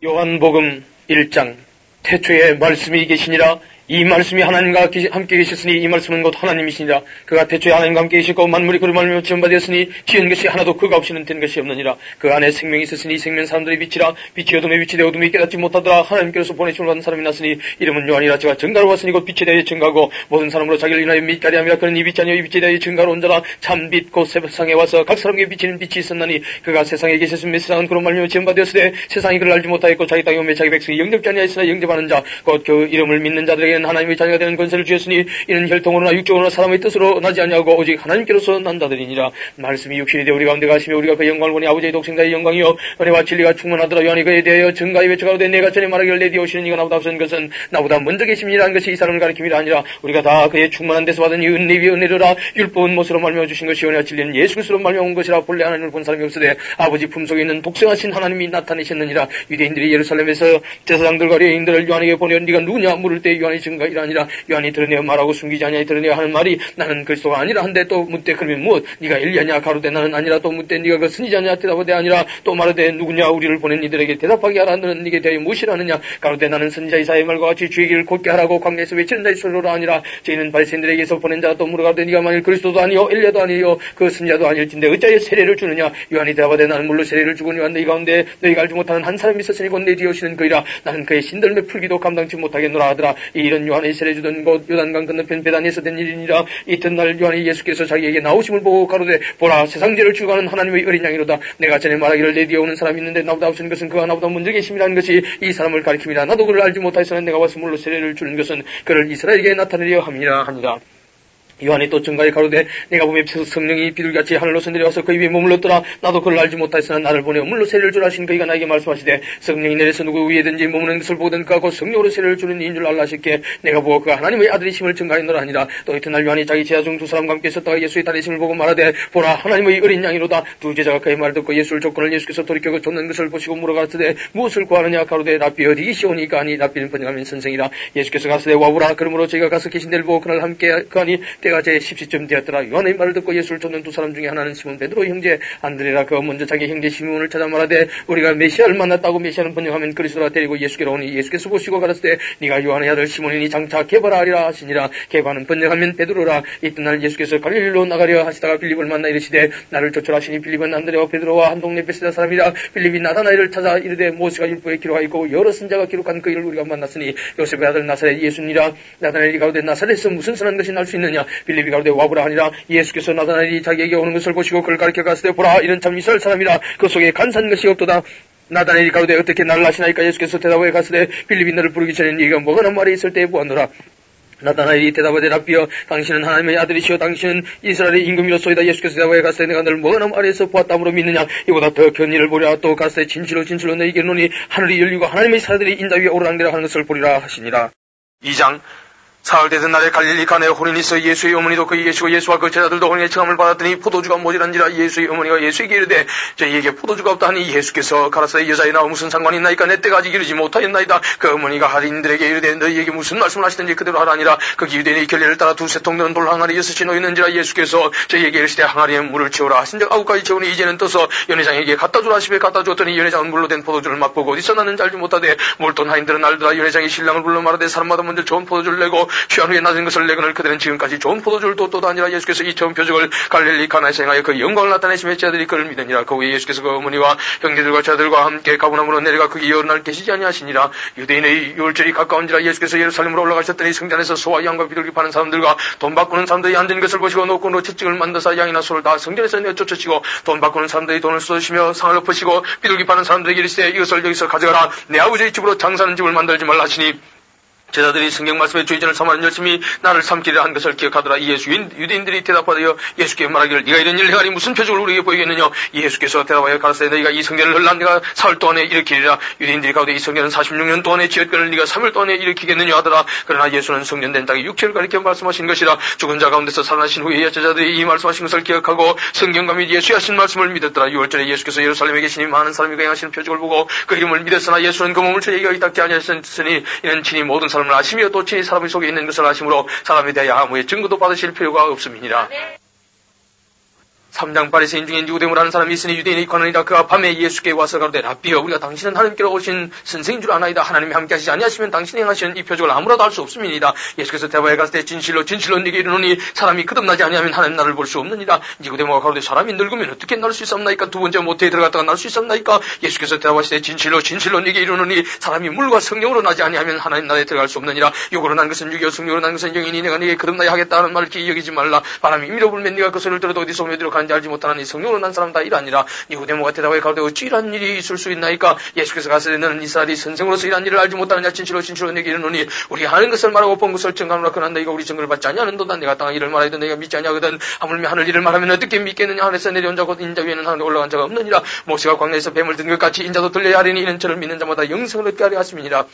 요한복음 1장 태초에 말씀이 계시니라. 이 말씀이 하나님과 함께 계셨으니 이 말씀은 곧 하나님이시니라. 그가 태초에 하나님과 함께 계시고 만물이 그로 말미암아 지음받았으니 지은 것이 하나도 그가 없이는 된 것이 없느니라. 그 안에 생명이 있었으니 생명 사람들의 빛이라. 빛이 어둠에 빛이 어둠이 깨닫지 못하더라. 하나님께로서 보내심을 받은 사람이 났으니 이름은 요한이라. 저가 증가로 왔으니 곧 빛에 대하여 증가하고 모든 사람으로 자기를 인하여 빛깔이 함이라. 그는 이 빛이 아니요 이 빛에 대하여 증가로 온 자라. 참빛 곧 세상에 와서 각 사람에게 비치는 빛이 있었나니 그가 세상에 계셨으면 세상은 그로 말미암아 지음받았으되 세상이 그를 알지 못하였고 자기 땅에 오매 자기 백성이 영접지 아니하였으나 영접하는 자 곧 그 이름을 믿는 자들에게는 하나님의 자녀가 되는 권세를 주셨으니 이는 혈통으로나 육적으로나 사람의 뜻으로 나지 아니하고 오직 하나님께로서 난 자들이니라. 말씀이 육신이 되어 우리 가운데 가시며 우리가 그 영광을 보니 아버지의 독생자의 영광이요 은혜와 진리가 충만하더라. 요한이 그에 대하여 증가히 외쳐가로되 내가 전에 말하기를 내 뒤에 오시는 이가 나보다 앞선 것은 나보다 먼저 계심이라는 것이 이 사람을 가리킴이라 아니라 우리가 다 그의 충만한 데서 받은 이 은혜 위에 은혜로라. 율법은 못으로 말미암아 주신 것이 은혜와 진리는 예수 그리스도로 말미암아 온 것이라. 본래 하나님을 본 사람이 없으되 아버지 품속에 있는 독생하신 하나님이 나타내셨느니라. 유대인들이 예루살렘에서 제사장들과 레위인들을 요한에게 보내어 네가 누구냐 물을 때 요한이 증거이라 아니라. 요한이 드러내어 말하고 숨기지 아니하여 드러내어 하는 말이 나는 그리스도가 아니라 한데 또 묻되 그러면 무엇 네가 엘리야냐 가로되 나는 아니라. 또 묻되 네가 그 선지자냐 대답하되 아니라. 또 말하되 누구냐 우리를 보낸 이들에게 대답하게 하라. 너는 네게 대하여 무엇이라느냐 가로되 나는 선지자 이사야의 말과 같이 주의 길을 곧게 하라고 광야에서 외치는 자의 소리로라 아니라. 저희는 바리새인들에게서 보낸 자가 또 물어가로되 네가 만일 그리스도도 아니요 엘리야도 아니요 그 선지자도 아닐진데 어찌하여 세례를 주느냐. 요한이 대답하되 나는 물로 세례를 주거니와 너희 가운데 너희가 알지 못하는 한 사람이 있었으니 곧 내 뒤에 오시는 그이라. 나는 그의 신들매 풀기도 감당치 못하겠노라 하더라. 이런 요한의 세례 주던 곳 요단강 건너편 베다니에서 된 일이니라. 이튿날 요한이 예수께서 자기에게 나오심을 보고 가로되 보라 세상죄를 주관하는 하나님의 어린 양이로다. 내가 전에 말하기를 내 뒤에 오는 사람이 있는데 나보다 앞선 것은 그가 나보다 먼저 계심이라는 것이 이 사람을 가리킴이라. 나도 그를 알지 못하였으나 내가 와서 물로 세례를 주는 것은 그를 이스라엘에게 나타내려 함이라 하니라. 요한이 또 증가에 가로되 내가 보면 성령이 비둘기같이 하늘로서 내려와서 그의 위에 머물렀더라. 나도 그를 알지 못하였으나 나를 보내어 물로 세례를 주라 하신 그이가 나에게 말씀하시되 성령이 내려서 누구 위에든지 머무는 것을 보거든 그가 곧 성령으로 세례를 주는 이인 줄 알라 하실게 내가 보고 그가 하나님의 아들이심을 증가하였노라 하니라. 또 이튿날 요한이 자기 제자 중 두 사람과 함께 있었다가 예수의 다리심을 보고 말하되 보라 하나님의 어린 양이로다. 두 제자가 그의 말을 듣고 예수를 쫓고는 예수께서 돌이켜 그 쫓는 것을 보시고 물어가르치되 무엇을 구하느냐 가로되 랍비 어디 계시오니까 하니 랍비는 번역하면 선생이라. 예수께서 가서되 와보라. 그러므로 저희가 가서 계신 데를 보고 그날 함께 가니 때가 제 10시쯤 되었더라. 요한의 말을 듣고 예수를 쫓는 두 사람 중에 하나는 시몬 베드로 형제 안드레라. 그가 먼저 자기 형제 시몬을 찾아 말하되 우리가 메시아를 만났다고. 메시아는 번역하면 그리스도라. 데리고 예수께로 오니 예수께서 보시고 가라사대 네가 요한의 아들 시몬이니 장차 게바라리라 하시니라. 게바는 번역하면 베드로라. 이튿날 예수께서 갈릴리로 나가려 하시다가 빌립을 만나 이르시되 나를 쫓으라 하시니 빌립은 안드레와 베드로와 한 동네 베세다 사람이라. 빌립이 나다나엘을 찾아 이르되 모세가 율법에 기록하여 있고 여러 선자가 기록한 그 일을 우리가 만났으니 요셉의 아들 나사렛 예수니라. 나다나엘이 가로되 나사렛에서 무슨 선한 것이 날 수 있느냐. 빌립이 가로되 와보라 하니라. 예수께서 나다나엘이 자기에게 오는 것을 보시고 그를 가리켜 가시되 보라 이는 참 이스라엘 사람이라. 그 속에 간사한 것이 없도다. 나다나엘이 가로되 어떻게 나를 아시나이까. 예수께서 대답하여 가시되 빌립이 너를 부르기 전에 네가 뭐가 말이 있을 때에 보았노라. 나다나엘이 대답하되 랍비여 당신은 하나님의 아들이시오 당신은 이스라엘의 임금이로소이다. 예수께서 대답하여 가시되 내가 너를 뭐가 아래에서 보았다므로 믿느냐. 이보다 더 큰 일을 보리라. 또 가시되 진실로 진실로 너희에게 이르노니 하늘이 열리고 하나님의 사람들이 인자 위에 오르락내락 하는 것을 보리라 하시니라. 2장 사흘 되던 날에 갈릴리 가나에 혼인이 있어 예수의 어머니도 그에 계시고 예수와 그 제자들도 혼인의 청함을 받았더니 포도주가 모자란지라. 예수의 어머니가 예수에게 이르되 저희에게 포도주가 없다 하니 예수께서 가라사대 여자에 나와 무슨 상관이 있나이까. 내 때가 아직 이르지 못하였나이다. 그 어머니가 할인들에게 이르되 너희에게 무슨 말씀을 하시든지 그대로 하라니라. 그 유대인의 결례를 따라 두세 통 되는 돌 항아리 6이 놓였는지라. 예수께서 저희에게 이르시되 항아리에 물을 채우라 하신즉 9가지 채우니 이제는 떠서 연회장에게 갖다 주라 하시되 갖다 주었더니 연회장은 물로 된 포도주를 맛보고 어디서 났는지 알지 못하되 몰돈 하인들은 알더라. 연회장이 신랑을 불러 말하되 사람마다 먼저 좋은 포도주를 내고 취한 후에 낮은 것을 내거늘 그들은 지금까지 좋은 포도주를 뒀도다 하니라. 예수께서 이 처음 표적을 갈릴리 가나에서 행하여 그 영광을 나타내시며 제자들이 그를 믿으니라. 그 후에 예수께서 그 어머니와 형제들과 제자들과 함께 가버나움으로 내려가 거기 여러 날 계시지 아니하시니라. 유대인의 유월절이 가까운지라. 예수께서 예루살렘으로 올라가셨더니 성전에서 소와 양과 비둘기 파는 사람들과 돈 바꾸는 사람들이 앉은 것을 보시고 노끈으로 채찍을 만드사 양이나 소를 다 성전에서 내쫓으시고 돈 바꾸는 사람들이 돈을 쏟으시며 상을 엎으시고 비둘기 파는 사람들에게 이르시되 이것을 여기서 가져가라. 내 아버지의 집으로 장사하는 집을 만들지 말라 하시니 제자들이 성경 말씀에 주의전을 삼아 열심히 나를 삼키려 한 것을 기억하더라. 이 유대인들이 대답하여 예수께 말하기를 네가 이런 일을 행하니 무슨 표적을 우리에게 보이겠느냐. 예수께서 대답하여 가라사대 너희가 이 성전을 헐라 네가 사흘 동안에 일으키리라. 유대인들이 가로되 이 성전은 46년 동안에 지었거늘 네가 3일 동안에 일으키겠느냐 하더라. 그러나 예수는 성전된 땅에 육체를 가리켜 말씀하신 것이라. 죽은 자 가운데서 살아나신 후에 제자들이 이 말씀하신 것을 기억하고 성경과 및 예수의 하신 말씀을 믿었더라. 6월절에 예수께서 예루살렘에 계시니 많은 사람이 그 행하시는 표적을 보고 그 이름을 믿었으나 예수는 그 몸을 저희에게 의탁지 아니하셨으니 이는 친히 모든 사람을 아시며 또 친히 사람의 속에 있는 것을 아심으로 사람에 대하여 아무의 증거도 받으실 필요가 없음이니라. 삼장 바리새인 중에 니고데모라는 사람이 있으니 유대인의 관원이라. 그가 밤에 예수께 와서 가로되 라삐여 우리가 당신은 하나님께로 오신 선생인 줄 아나이다. 하나님이 함께 하시지 아니하시면 당신이 행하시는 이 표적을 아무라도 할 수 없음이니이다. 예수께서 대바에 갔을 때 진실로 네게 이르노니 사람이 거듭나지 아니하면 하나님 나라를 볼 수 없느니라. 니고데모가 가로되 사람이 늙으면 어떻게 날 수 있었나이까? 두 번째 모태에 들어갔다가 날 수 있었나이까? 예수께서 대답하시되 진실로 네게 이르노니 사람이 물과 성령으로 나지 아니하면 하나님 나라에 들어갈 수 없느니라. 육으로 난 것은 육이요 성령으로 난 것은 영이니 내가 네게 거듭나야 하겠다는 말을 기이 여기지 말라. 바람이 임의로 불면 네가 그 소리를 들어도 어디서 오며 가는지 알지 못하나니 성령으로 난 사람 다 이라니라. 니고데모가 대답하여 가로되 어찌 이런 일이 있을 수 있나이까? 예수께서 가시되 너는 이스라엘이 선생으로서 이런 일을 알지 못하느냐? 진실로 네게 이르노니 우리가 하는 것을 말하고 본 것을 증거하노라. 그러나 너희가 우리 증거를 받지 아니하는도다. 내가 땅의 일을 말하여도 너희가 믿지 아니하거든. 하물며 하늘 일을 말하면 어떻게 믿겠느냐? 하늘에서 내려온 자 곧 인자 위에는 하늘에 올라간 자가 없느니라. 모세가 광야에서 뱀을 든 것 같이 인자도 들려야 하리니 이는 저를 믿는 자마다 영생을 얻게 하려 하심이니라.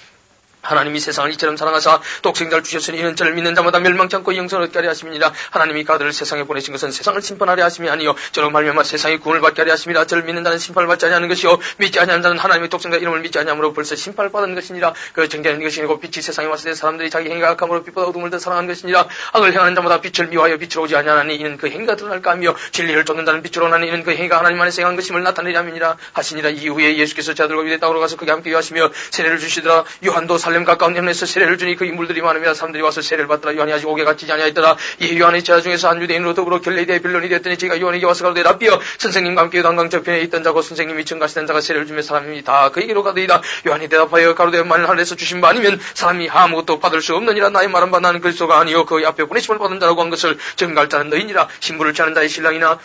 하나님이 세상을 이처럼 사랑하사 독생자를 주셨으니 이는 저를 믿는 자마다 멸망치 않고 영생을 얻게 하려 하심이니라. 하나님이 그 아들을 세상에 보내신 것은 세상을 심판하려 하심이 아니요 저로 말미암아 세상이 구원을 받게 하려 하심이라. 저를 믿는 자는 심판을 받지 아니하는 것이요 믿지 아니하는 자는 하나님의 독생자 이름을 믿지 아니함으로 벌써 심판을 받은 것이니라. 그 정죄하는 것이고 빛이 세상에 왔을 때 사람들이 자기 행위가 악함으로 빛보다 어둠을 더 사랑하는 것이니라. 악을 행하는 자마다 빛을 미워하여 빛으로 오지 아니하나니 이는 그 행위가 드러날까 하며 진리를 쫓는 자는 빛으로 오나니 이는 그 행위가 하나님 안에서 행한 것임을 나타내려 함이니라 하시니라. 이후에 예수께서 자들과 유대 땅으로 가서 그게 함께 하시며 세례를 주시더라. 요한도 살렘 가까운 현에서 세례를 주니 그 인물들이 많으며 사람들이 와서 세례를 받더라. 요한이 아직 옥에 갇히지 아니하였더라. 이 요한의 제자 중에서 한 유대인으로 더불어 갈릴리의 빌론이 되었더니 제가 요한에게 와서 가로되 라삐여 선생님과 함께 요단강 저편에 있던 자고 선생님이 증가시던 자가 세례를 주며 사람이 다 그에게로 가더이다. 요한이 대답하여 가로되 만일 하늘에서 주신 바 아니면 사람이 아무것도 받을 수 없느니라. 나의 말은 바 나는 그리스도가 아니요 그 앞에 보내심을 받은 자라고 한 것을 증거할 자는 너희니라. 신부를 취하는 자의 신랑이나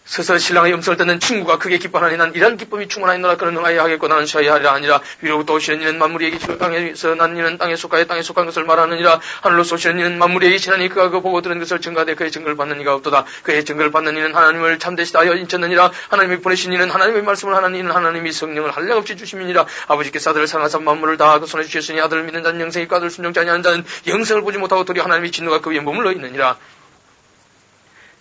서서 신랑의 음성을 듣는 친구가 크게 기뻐하니 난 이런 기쁨이 충만하노라. 그는 응하여야 하겠고 나는 쉬어야 하리라 아니라. 위로부터 오시는 이는 만물이 계시고 땅에서 난 이는 땅에 속하여 땅에 속한 것을 말하느니라. 하늘로서 오시는 이는 만물이 계시나니 그가 그 보고 들은 것을 증가하되 그의 증거를 받는 이가 없도다. 그의 증거를 받는 이는 하나님을 참되시다 하여 인쳤느니라. 하나님이 보내신 이는 하나님의 말씀을 하는 이는 하나님이 성령을 한량없이 주심이니라. 아버지께서 아들을 사랑하사 만물을 다 그 손에 주셨으니 아들을 믿는 자는 영생이 있고 아들 순종치 아니하는 자는 영생을 보지 못하고 도리어 하나님의 진노가 그 위에 머물러 있느니라.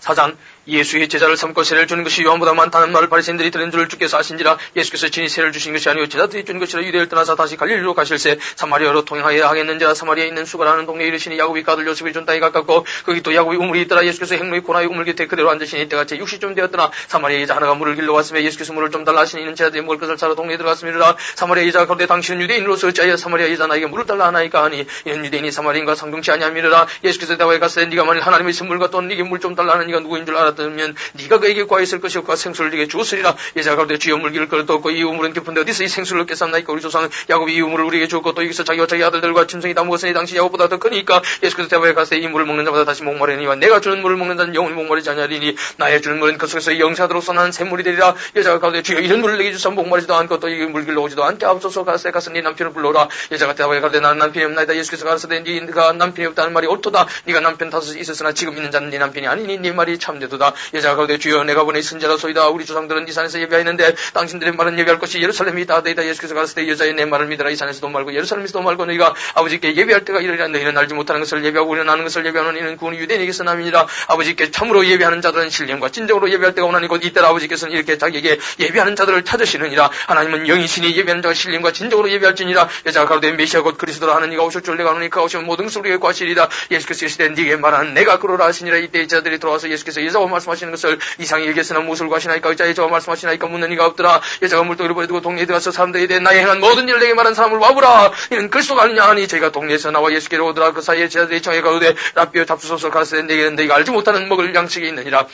4장 예수의 제자를 삼고 세례를 주는 것이 요한보다 많다는 말을 바리새인들이 들은 줄 주께서 아신지라. 예수께서 친히 세례를 주신 것이 아니요 제자들이 준 것이라. 유대를 떠나서 다시 갈릴리로 가실새 사마리아로 통행하여야 하겠는지라. 사마리아에 있는 수가라는 동네에 이르시니 야곱이 그 아들 요셉이 준 땅이 가깝고 거기 또 야곱이 우물이 있더라. 예수께서 행로의 고나의 우물 곁에 그대로 앉으시니 때가 제 60쯤 되었더나 사마리아 여자 하나가 물을 길러 왔으며 예수께서 물을 좀 달라 하시니 이는 제자들이 먹을 것을 사러 동네에 들어갔음이라. 사마리아 여자가 가로되 당신은 유대인으로서 어찌하여 사마리아 여자 나에게 물을 달라 하나이까 하니 이는 유대인이 사마리아인과 상종치 아니함이라. 예수께서 대답하여 가로되 네가 만일 하나님의 선물과 또 네게 물 좀 달라 하는 네가 누구인 줄 알았다면 네가 그에게 구하였을 것이요 그가 생수를 네게 주었으리라. 여자가 가로되 주여 물기를 그릇도 없고 이 우물은 깊은데 어디서 이 생수를 얻게 삼나이까? 우리 조상 야곱이 이 우물을 우리에게 주었고 또 여기서 자기와 자기 아들들과 짐승이 다 먹었으니 당시 야곱보다 더 크니까. 예수께서 대답하여 가로되 이 물을 먹는 자마다 다시 목마르니와 내가 주는 물을 먹는 자는 영원히 목마르지 아니하리니 나의 주는 물은 그 속에서 영생하도록 쏟아나는 샘물이 되리라. 여자가 가로되 주여 이런 물을 내게 주사 목마르지도 않고 또 이 물 길러 오지도 않게 하옵소서. 가로되 가서 네 남편을 불러오라. 여자가 대답하여 가로되 나는 남편이 없나이다. 예수께서 가로되 네가 남편이 없다는 말이 옳도다. 네가 남편 다섯 있었으나 지금 있는 자는 네 남편이 아니니 네 말이 참되도다. 여자가 가로되 주여 내가 보내 선지자로소이다. 우리 조상들은 이 산에서 예배하였는데 당신들의 말은 예배할 것이 예루살렘이 다되이다. 예수께서 가로되 여자의 내 말을 믿으라. 이 산에서도 말고 예루살렘에서도 말고 너희가 아버지께 예배할 때가 이르리라. 너희는 알지 못하는 것을 예배하고 우리는 아는 것을 예배하는 이는 구원이 유대인에게서 남이니라. 아버지께 참으로 예배하는 자들은 신령과 진정으로 예배할 때가 오나니 곧 이때라. 아버지께서는 이렇게 자기에게 예배하는 자들을 찾으시느니라. 하나님은 영이시니 예배하는 자가 신령과 진정으로 예배할지니라. 여자가 가로되 메시아 곧 그리스도라 하는 이가 오실 줄 내가 아노니 그가 오시면 모든 것을 우리에게 구하시리라. 예수께서 이르시되 네게 말한 내가 그러라 하시니라. 이때 제자들이 들어와서 예수께서 여자와 말씀하시는 것을 이상히 여겼으나 무엇을 구하시나이까? 의자 여자와 말씀하시나이까? 묻는 이가 없더라. 여자가 물동이를 버리고 동네에 들어가서 사람들에 대해 나의 행한 모든 일을 내게 말한 사람을 와보라. 이는 그리스도가 아니냐 하니 저희가 동네에서 나와 예수께로 오더라. 그 사이에 제자들이 청해 가로되 라삐여 잡수소서. 가로되 내게는 너희가 알지 못하는 먹을 양식이 있느니라.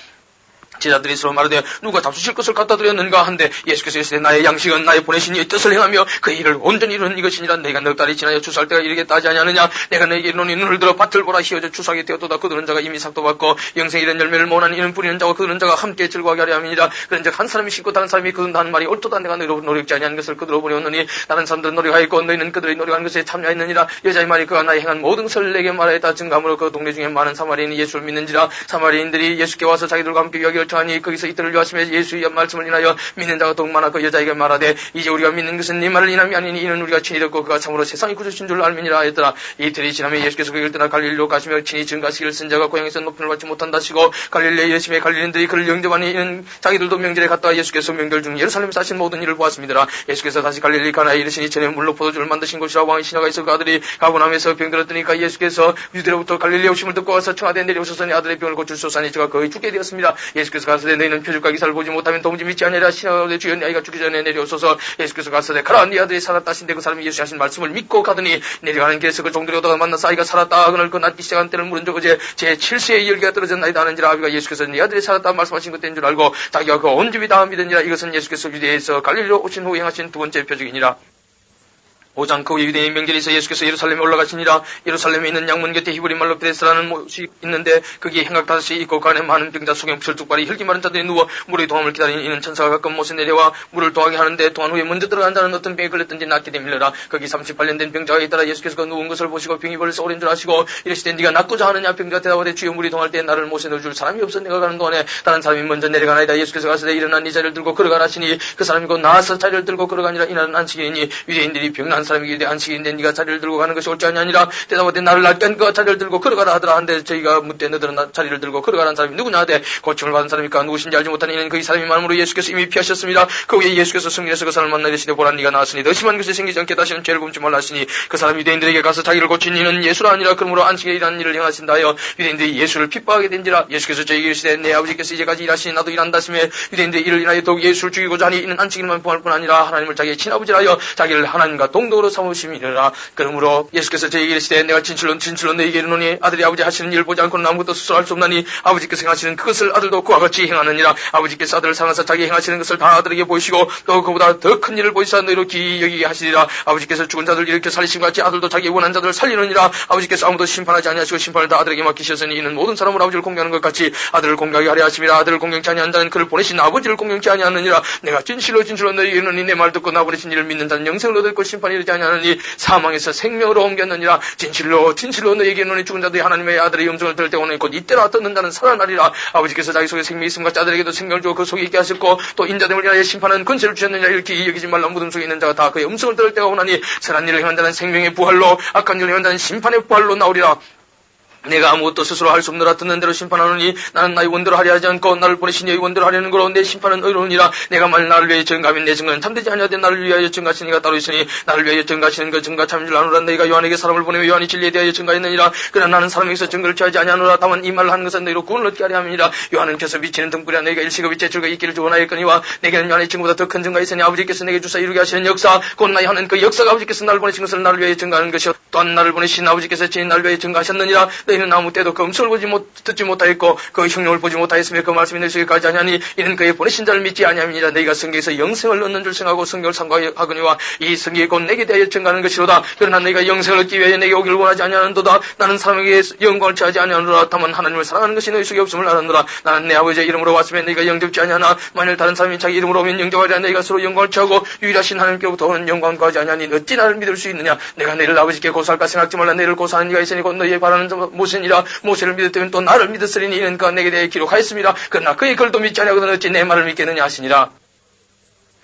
제자들이 서로 말하되 누가 잡수실 것을 갖다 드렸는가 한데 예수께서 이르시되 나의 양식은 나의 보내신 이의 뜻을 행하며 그 일을 온전히 이루는 이것이니라. 내가 넉 달이 지나여 추수할 때가 이르겠다 하지 아니하느냐. 내가 너에게 이르노니 눈을 들어 밭을 보라. 희어져 추수하게 되었도다. 거두는 자가 이미 삭도 받고 영생 이런 열매를 모으나니 이는 뿌리는 자와 거두는 자가 함께 즐거워하게 하려 함이니라. 그런즉 한 사람이 심고 다른 사람이 거둔다 하는 말이 옳도다. 내가 너희로 노력지 아니한 것을 그들로 보내었느니 다른 사람들은 노력하였고 너희는 그들의 노력한 것에 참여했느니라. 여자의 말이 그가 나의 행한 모든 것을 내게 말하였다. 증감으로 그 동네 중에 많은 사마리아인이 예수를 믿는지라. 사마리아인들이 예수께 와서 자기들과 함께 여기 얽혀하니 거기서 이틀을 요하시며 예수의 말씀을 인하여 믿는 자가 더욱 많아 그 여자에게 말하되 이제 우리가 믿는 것은 네 말을 인함이 아니니 이는 우리가 친히 듣고 그가 참으로 세상의 구주신 줄 알미니라 하였더라. 이틀이 지나면 예수께서 그 길을 떠나 갈릴리로 가시며 친히 증가시기를 쓴 자가 고향에서 높임을 받지 못한다 하시고 갈릴리에 이르시매 갈릴리인들이 그를 영접하니 이는 자기들도 명절에 갔다가 예수께서 명절 중 예루살렘에서 하신 모든 일을 보았습니다. 예수께서 다시 갈릴리 가나에 이르시니 전에 물로 포도주를 만드신 곳이라. 왕의 신하가 있어 그 아들이 가고 나면서 병들었더니까 예수께서 유대로부터 갈릴리에 오심을 듣고 와서 청하되 내려오소서 내 아들의 병을 고치소서 하니 저가 거의 죽게 되었습니다. 예수께서 예수께서 가서되 너희는 표적과 기사를 보지 못하면 도무지 믿지 아니하리라. 시나가로되 주여 내 아이가 죽기 전에 내려오소서. 예수께서 가서되 가라 네 아들이 살았다 하신데 그 사람이 예수 하신 말씀을 믿고 가더니 내려가는 길에서 그 종들이 오다가 만나서 아이가 살았다. 그날 그 낫기 시작한 때를 물은 적 어제 제7세의 열기가 떨어졌나이다 하는지라. 아비가 예수께서 네 아들이 살았다 말씀하신 것 때인 줄 알고 자기가 그 온 집이 다 믿으니라. 이것은 예수께서 유대에서 갈릴리로 오신 후 행하신 두 번째 표적이니라. 5장 그 유대인 명절에서 예수께서 예루살렘에 올라가시니라. 예루살렘에 있는 양문 곁에 히브리 말로 베데스라는 못이 있는데 거기에 행각 5이 있고 그 안에 많은 병자 소경 철쭉발이 혈기 마른 자들이 누워 물의 도함을 기다리는 이는 천사가 가끔 못에 내려와 물을 도하게 하는데 도한 후에 먼저 들어간 자는 어떤 병에 걸렸든지 낫게 되밀려라. 거기 38년 된 병자가 있더라. 예수께서 그 누운 것을 보시고 병이 벌써 오랜 줄 아시고 이르시되 네가 낫고자 하느냐. 병자가 대답하되 주여 물이 동할 때 나를 못에 넣어줄 사람이 없어 내가 가는 동안에 다른 사람이 먼저 내려가나이다. 예수께서 가서되 일어나 네 자리를 들고 걸어가라 하시니 그 사람이 곧 나와서 자리를 들고 걸어가니라. 이날은 안식일이니 유대인들이 병난 사람에게 안식일인데 네가 자리를 들고 가는 것이 옳지 아니하니라. 대답하되 나를 낫게 한 그가 자리를 들고 걸어가라 하더라. 한데 저희가 묻되 너들은 자리를 들고 걸어가라는 사람이 누구냐 하되 고침을 받은 사람이니까 누구신지 알지 못하니 이는 그 사람이 많음으로 예수께서 이미 피하셨습니다. 그 후에 예수께서 승리해서 그 사람을 만나 이르시되 보라 네가 나았으니 더 심한 것이 생기지 않게 다시는 죄를 굶지 말라 하시니 그 사람이 유대인들에게 가서 자기를 고친 이는 예수라 아니라 그러므로 안식일이라는 일을 행하신다 하여 유대인들이 예수를 핍박하게 된지라. 예수께서 저에게 이르시되 내 아버지께서 이제까지 일하시니 나도 일한다 하시며 유대인들의 일을 인하여 더욱 예수를 죽이고자 하니 이는 안식일만 범할 뿐 아니라 하나님을 자기의 친아버지라 하여 자기를 하나님과 동등으로 삼으심이니라. 그러므로 예수께서 저에게 이르시되 내가 진실로 너희에게 이르노니 아들이 아버지 하시는 일을 보지 않고는 아무것도 스스로 할 수 없나니 아버지께서 행하시는 그것을 아들도 그와 같이 행하느니라. 아버지께서 아들을 사랑하사 자기 행하시는 것을 다 아들에게 보이시고 또 그보다 더 큰 일을 보이사 너희로 기이 여기게 하시리라. 아버지께서 죽은 자들 일으켜 살리신 것 같이 아들도 자기 원한 자들을 살리느니라. 아버지께서 아무도 심판하지 아니하시고 심판을 다 아들에게 맡기셨으니 이는 모든 사람을 아버지를 공경하는 것 같이 아들을 공경하게 하려 하심이라. 아들을 공경치 아니한 자는 그를 보내신 아버지를 공경치 아니하느니라. 내가 진실로 너희에게 이르노니 내 말 듣고 나 보내신 이를 믿는 자는 영생을 얻을 것 심판이 이르지 아니하느니 사망에서 생명으로 옮겼느니라. 진실로 너희에게 이르노니 죽은 자들이 하나님의 아들의 음성을 들을 때 오늘 곧 이때라 듣는 자는 살아나리라. 아버지께서 자기 속에 생명이 있음과 자들에게도 생명을 주어 그 속에 있게 하셨고 또 인자됨을 위하여 심판은 권세를 주셨느냐. 이렇게 여기지 말라. 무덤 속에 있는 자가 다 그의 음성을 들을 때가 오나니 선한 일을 행한 자는 생명의 부활로 악한 일을 행한 자는 심판의 부활로 나오리라. 내가 아무것도 스스로 할 수 없느라 듣는 대로 심판하노니 나는 나의 원대로 하려 하지 않고 나를 보내신 이의 원대로 하려는 거로 내 심판은 의로우니라. 내가 만일 나를 위하여 증가하면 내 증거는 참되지 아니하되 나를 위하여 증가하시는 이가 따로 있으니 나를 위하여 증가하시는 그 증가 참인 줄 아노라. 너희가 요한에게 사람을 보내며 요한이 진리에 대하여 증가했느니라. 그러나 나는 사람에게서 증거를 취하지 아니하노라. 다만 이 말을 하는 것은 너희로 구원을 얻게 하려 함이니라. 요한은 켜서 비치는 등불이라. 너희가 일시고 빛의 줄과 있기를 주원하였거니와 내게는 요한의 증거보다 더 큰 증거가 있으니 아버지께서 내게 주사 이루게 하시는 역사 곧 나의 하는 그 역사가 아버지께서 나를 보내신 것을 나를 위하여 증가하는 것이요 또한 나를 보내신 아버지께서 친히 나를 위하여 증가하셨느니라. 너희는 아무 때도 그 음성을 듣지 못하였고 그 형용을 보지 못하였으며 그 말씀이 너희 속에 가지 아니하니 이는 그의 보내신 자를 믿지 아니함이니라. 너희가 성경에서 영생을 얻는 줄 생각하고 성경을 삼가하거니와 이 성경이 곧 내게 대하여 증가하는 것이로다. 그러나 너희가 영생을 얻기 위하여 내게 오기를 원하지 아니하는도다. 나는 사람에게 영광을 취하지 아니하노라. 다만 하나님을 사랑하는 것이 너희 속에 없음을 알았노라. 나는 내 아버지의 이름으로 왔으면 너희가 영접지 아니하나 만일 다른 사람이 자기 이름으로 오면 영접하리라. 너희가 서로 영광을 취하고 유일하신 하나님께로부터 오는 영광을 구하지 아니하니 어찌 나를 믿을 수 있느냐. 내가 너희를 아버지께 고소할까 생각지 말라. 너희를 고소하는 이가 있으니 곧 너희의 바라는 모세니라. 모세를 믿었다면 또 나를 믿었으리니 이는 그가 내게 대해 기록하였습니다. 그러나 그의 글도 믿지 아니하거든 어찌 내 말을 믿겠느냐 하시니라.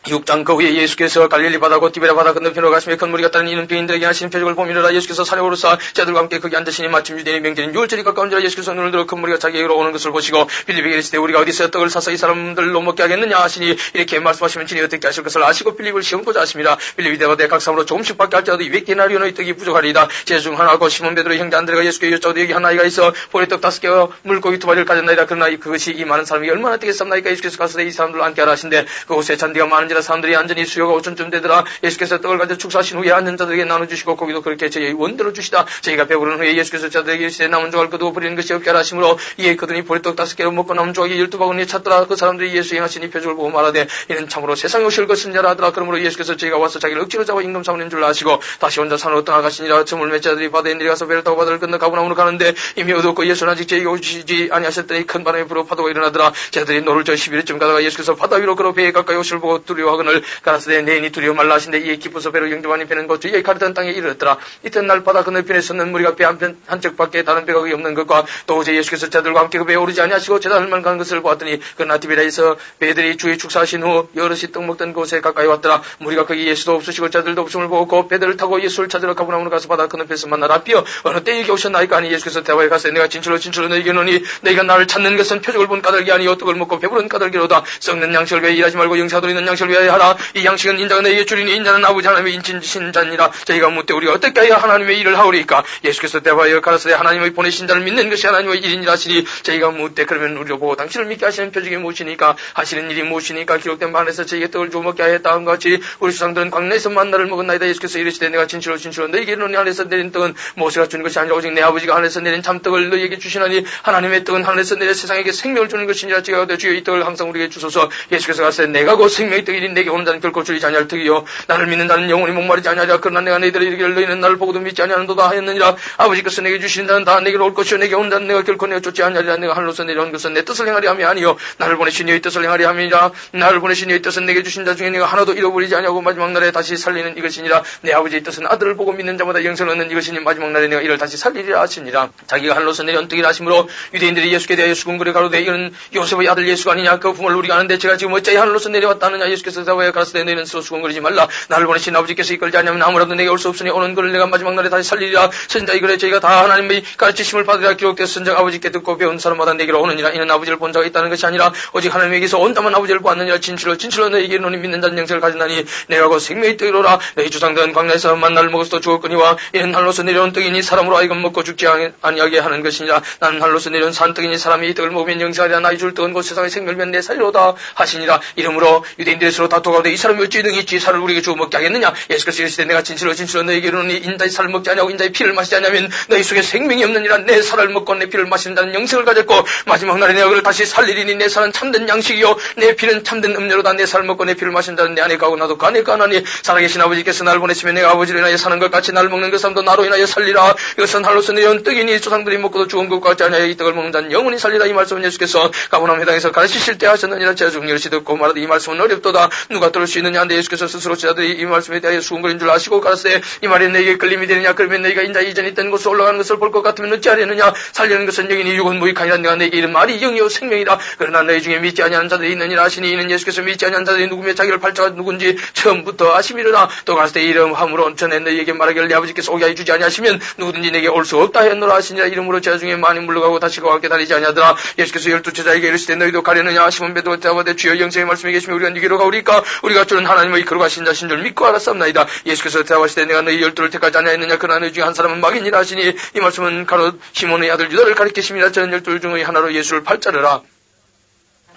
6장 그 후에 예수께서 갈릴리 바다고 디베라 바다 건너편으로 가시며 큰 무리가 따른 이는 병인들에게 하시는 표적을 보미르라. 예수께서 산에 오르사 제자들과 함께 거기 앉으시니 마침 유대인의 명절인 유월절이 가까운지라. 예수께서 눈을 들어 큰 무리가 자기에게로 오는 것을 보시고 빌립에게 이르시되 우리가 어디서 떡을 사서 이 사람들로 먹게 하겠느냐 하시니 이렇게 말씀하시면 진이 어떻게 하실 것을 아시고 빌립을 시험고자 하십니다. 빌립이 대답하되 각 사람으로 조금씩 밖에 할지라도 200데나리온의 떡이 부족하리이다. 제자 중 하나고 시몬 베드로의 형제 안드레가 예수께 여쭤도 여기 한 아이가 있어 보리떡 5개와 물고기 2마리를 가졌나이다. 그러나 그것이 이 많은 사람이 얼마나 되겠습니까? 예수께서 가서되 이 사람들로 앉게 하라 하신데 그곳에 잔디가 많은지라 사람들이 앉으니 수요가 5천쯤 되더라. 예수께서 떡을 가져 축사하신 후에 앉은 자들에게 나눠주시고 고기도 그렇게 저희의 원대로 주시다. 저희가 배부른 후에 예수께서 자들에게 이르시되 남은 조각을 거두어 버리는 것이 없게 하라 하시므로 이에 거두니 보리떡 5개로 먹고 남은 조각이 12바구니에 찼더라. 그 사람들이 예수 행하신 이 표적을 보고 말하되 이는 참으로 세상에 오실 것은 자라 하더라. 그러므로 예수께서 저희가 와서 자기를 억지로 잡아 임금 삼는 줄 아시고 다시 혼자 산으로 떠나가시니라. 저물 몇 자들이 바다에 내려가서 배를 타고 바다를 건너 가버나움으로 가는데 이미 어두웠고 예수는 아직 저희가 오시지 아니하셨더니 큰 바람이 불어 파도가 일어나더라. 자들이 노를 저 11회쯤 가다가 예수께서 바다 위로 걸어 배에 가까이 오실 보고 두려워하거늘 가라사대 내인이 두려워 말라 하신데 이에 기뻐서 배로 영접하니 배는 곧 저희의 가르던 땅에 이르렀더라. 이튿날 바다 건너편에 섰는 무리가 배 한쪽밖에 다른 배가 없는 것과 또 어제 예수께서 자들과 함께 그 배에 오르지 아니하시고 제단을만 간 것을 보았더니 그 나티베라에서 배들이 주의 축사하신 후 여럿이 떡 먹던 곳에 가까이 왔더라. 무리가 거기 예수도 없으시고 자들도 없음을 보고 그 배들을 타고 예수를 찾으러 가버나움으로 가서 바다 건너편에서 만나라. 비어 어느 때 여기 오셨나이까 하니 예수께서 대화에 가서 내가 진실로 너희에게 이르노니 너희가 나를 찾는 것은 표적을 본 까닭이 아니요 떡을 먹고 배부른 까닭이로다. 썩는 양식을 위해 일하지 말고 영생하도록 있는 양식을 위하여 하라. 이 양식은 인자가 너에게 주리니 인자는 아버지 하나님의 인친신 자니라. 저희가 묻되 우리가 어떻게 하여 하나님의 일을 하오리까? 예수께서 대하여 가라사대 하나님의 보내신 자를 믿는 것이 하나님의 일이니라 하시니 저희가 묻되 그러면 우리로 보고 당신을 믿게 하시는 표적이 무엇이니까? 하시는 일이 무엇이니까? 기록된 바 안에서 저희에게 떡을 주어 먹게 하였다 함 같이 우리 조상들은 광야에서 만나를 먹었나이다. 예수께서 이르시되 내가 진실로 너희에게 이르노니 하늘에서 내린 떡은 모세가 주는 것이 아니라 오직 내 아버지가 하늘에서 내린 참떡을 너희에게 주시나니 하나님의 떡은 하늘에서 내려 세상에게 생명을 주는 것이니라. 제가 주여 이 떡을 항상 우리에게 주소서. 예수께서 가라사대 내가 곧 생명의 떡이니 내게 오는 자는 결코 줄이지 아니할 떡이요 나를 믿는 자는 영원히 목마르지 아니하리라. 그러나 내가 너희들에게 이르기를 너희는 나를 보고도 믿지 아니하는도다 하였느니라. 아버지께서 내게 주시는 자는 다 내게로 올 것이요 내게 오는 자는 내가 결코 내어 쫓지 아니하리라. 내가 하늘로서 내려온 것은 내 뜻을 행하리 함이 아니요 나를 보내신 이의 뜻을 행하리 함이니라. 나를 보내신 이의 뜻은 내게 주신 자 중에 내가 하나도 잃어버리지 아니하고 마지막 날에 다시 살리는 이것이니라. 내 아버지의 뜻은 아들을 보고 믿는 자마다 영생을 얻는 이것이니 마지막 날에 내가 이를 다시 살리리라 하시니라. 자기가 하늘로서 내려온 떡이라 하심으로 유대인들이 예수께 대하여 수군거려 가로되 이는 요셉의 아들 예수가 아니냐. 그 부모를 우리가 아는데 제가 지금 어찌하여 하늘로서 내려왔다느냐. 예수께서 대하여 가라사대 너희는 스스로 수군거리지 말라. 나를 보내신 아버지께서 이끌지 아니하면 아무라도 내게 올 수 없으니 오는 것을 내가 마지막 날에 다시 살리리라. 선자 이거래 저희가 다 하나님의 가르치심을 받으리라. 기록되어 선자 아버지께 듣고 배운 사람마다 내게로 오느니라. 이는 아버지를 본 자가 있다는 것이 아니라 오직 하나님에게서 온 자만 아버지를 보았느니라. 진실로 너희에게 이르노니 믿는 자는 영생을 가진다니 내가 곧 생명의 떡이로라. 너희 조상들은 광야에서 만나를 먹어서도 죽었거니와 이는 하늘로서 내려온 떡이니 사람으로 하여금 먹고 죽지 아니하게 하는 것이니라. 나는 하늘로서 내려온 산떡이니 사람이 이 떡을 먹으면 영생하리라. 나의 줄 떡은 곧 세상의 생명을 내 살리로다 하시니라. 이러므로 유대인들이 서로 다투가로되 이 사람이 어찌 능히 있지 살을 우리에게 주어 먹게 하겠느냐. 예수께서 이르시되 내가 진실로 너희에게 이르노니 인자의 살을 먹지 아니하고 인자의 피를 마시지 아니하면 너희 속에 생명이 없느니라. 내 살을 먹고 내 피를 마시는 자는 영생을 가졌고 마지막 날에 내가 그를 다시 살리리니 내 살은 참된 양식이요 내 피는 참된 음료로다. 내 살을 먹고 내 피를 마시는 자는 내 안에 가고 나도 그 안에 가나니 살아계신 아버지께서 나를 보내시면 내가 아버지로 인하여 사는 것 같이 나를 먹는 그 사람도 나로 인하여 살리라. 이것은 하늘로서 내려온 떡이니 조상들이 먹고도 죽은 것 같지 아니하여 이 떡을 먹는 자는 영원히 살리라. 이 말씀은 예수께서 가버나움 회당에서 가르치실 때 하셨느니라. 제자 중 여럿이 듣고 말하되 이 말씀은 어렵도다. 누가 들을 수 있느냐. 근데 예수께서 스스로 제자들이 이 말씀에 대하여 수군거린 줄 아시고 가라사대 이 말이 너희에게 끌림이 되느냐. 그러면 너희가 인자 이전에 있던 곳에 올라가는 것을 볼 것 같으면 어찌 하려느냐. 살리는 것은 영이니 육은 무익하니라. 내가 너희에게 이른 말이 영이요 생명이라. 그러나 너희 중에 믿지 아니하는 자들이 있느니라 하시니 이는 예수께서 믿지 아니하는 자들이 누구며 자기를 팔자가 누군지 처음부터 아심이로라. 또 가라사대 이름함으로 전에 너희에게 말하기를 내 아버지께서 오게 하여 주지 아니하시면 누구든지 내게 올 수 없다 하였노라 하시니라. 이름으로 제자 중에 많이 물러가고 다시 그와 함께 다니지 아니하더라. 예수께서 12제자에게 이르시되 너희도 가려느냐. 시몬 베드로가 대답하되 주여 영생의 말씀에 계시면 우리가 니게로 가오리까. 우리가 주는 하나님의 이끌어 가신 자신 줄 믿고 알았사옵나이다. 예수께서 대답하시되 내가 너희 12를 택하지 아니하였느냐. 그러나 너희 중에 한 사람은 마귀니라 하시니 이 말씀은 가롯 시몬의 아들 유다를 가리키심이라. 저는 12 중의 하나로 예수를 팔자르라.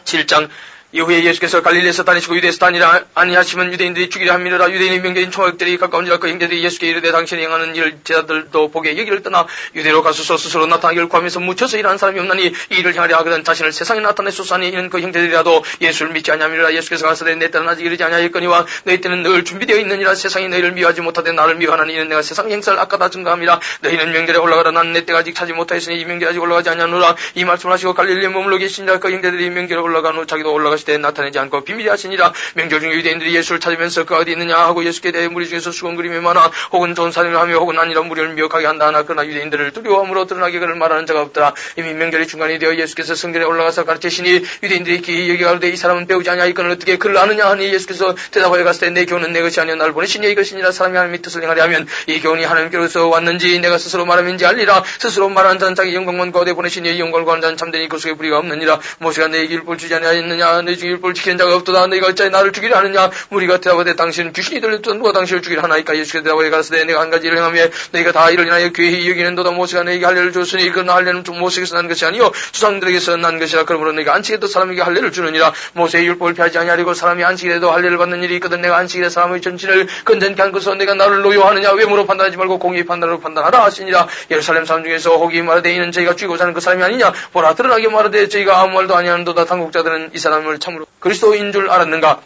7장 이후에 예수께서 갈릴리에서 다니시고 유대에서 다니라 아니하시면 유대인들이 죽이려 함이라. 유대인의 명절인 총학들이 가까운지라 그 형제들이 예수께 이르되 당신이 행하는 일을 제자들도 보게 여기를 떠나 유대로 가소서. 스스로 나타나기를 구하면서 묻혀서 일하는 사람이 없나니 이 일을 행하려 하거든 자신을 세상에 나타내소서 하니 이는 그 형제들이라도 예수를 믿지 아니함이라. 예수께서 가라사대 내 때는 아직 이르지 아니하였거니와 너희 때는 늘 준비되어 있느니라. 세상이 너희를 미워하지 못하되 나를 미워하나니 이는 내가 세상 행사를 아까다 증거함이라. 너희는 명절에 올라가라. 나는 내 때가 아직 차지 못하였으니 이 명절에 아직 올라가지 아니하노라. 이 말씀을 하시고 갈릴리에 머물러 계시니라. 그 형제들이 명절에 올라간 후 자기도 올라가시되 나타내지 않고 비밀히 하시니라. 명절 중에 유대인들이 예수를 찾으면서 그가 어디 있느냐 하고 예수께 대해 무리 중에서 수군거림이 많아 혹은 좋은 사람을 하며 혹은 아니라 무리를 미혹하게 한다 하나 그러나 유대인들을 두려워함으로 드러나게 그를 말하는 자가 없더라. 이미 명절이 중간이 되어 예수께서 성전에 올라가서 가르치시니 유대인들이 기이 여기가로되 이 사람은 배우지 아니하였거늘 어떻게 그를 아느냐 하니 예수께서 대답하여 가시되 내 교훈은 내 것이 아니요 나를 보내시니 이것이니라. 사람이 하나님의 뜻을 행하려 하면 이 교훈이 하나님께로서 왔는지 내가 스스로 말함인지 알리라. 스스로 말하는 자는 자기 영광만 거대 보내시니 이 영광을 구하는 자는 참되니 그 속에 불의가 없느니라. 모세가 내게 율법을 주지 아니하였느냐. 너희 중에 율법을 지키는 자가 없도다. 너희가 어찌하여 나를 죽이려 하느냐. 무리가 대답하되 당신은 귀신이 들렸던 누가 당신을 죽이려 하나이까. 예수께서 대답하여 가라사대 내가 한 가지 일을 행하며 너희가 다 이를 인하여 괴히 여기는도다. 모세가 너희에게 할례를 줬으니 그러나 할례는 모세에게서 난 것이 아니요 조상들에게서 난 것이라. 그러므로 너희가 안식에도 사람에게 할례를 주느니라. 모세의 율법을 피하지 아니하려고 사람이 안식에도 할례를 받는 일이 있거든. 내가 안식일에 사람의 전신을 건전케 한 것으로 내가 나를 노여하느냐. 외모로 판단하지 말고 공의 판단으로 판단하라 하시니라. 예루살렘 사람 중에서 혹이 말하되 이는 저희가 죽이고 사는 그 사람이 아니냐. 보라 드러나게 말하되 저희가 아무 말도 아니하는도다. 당국자들은 이 사람을 참으로 그리스도인 줄 알았는가.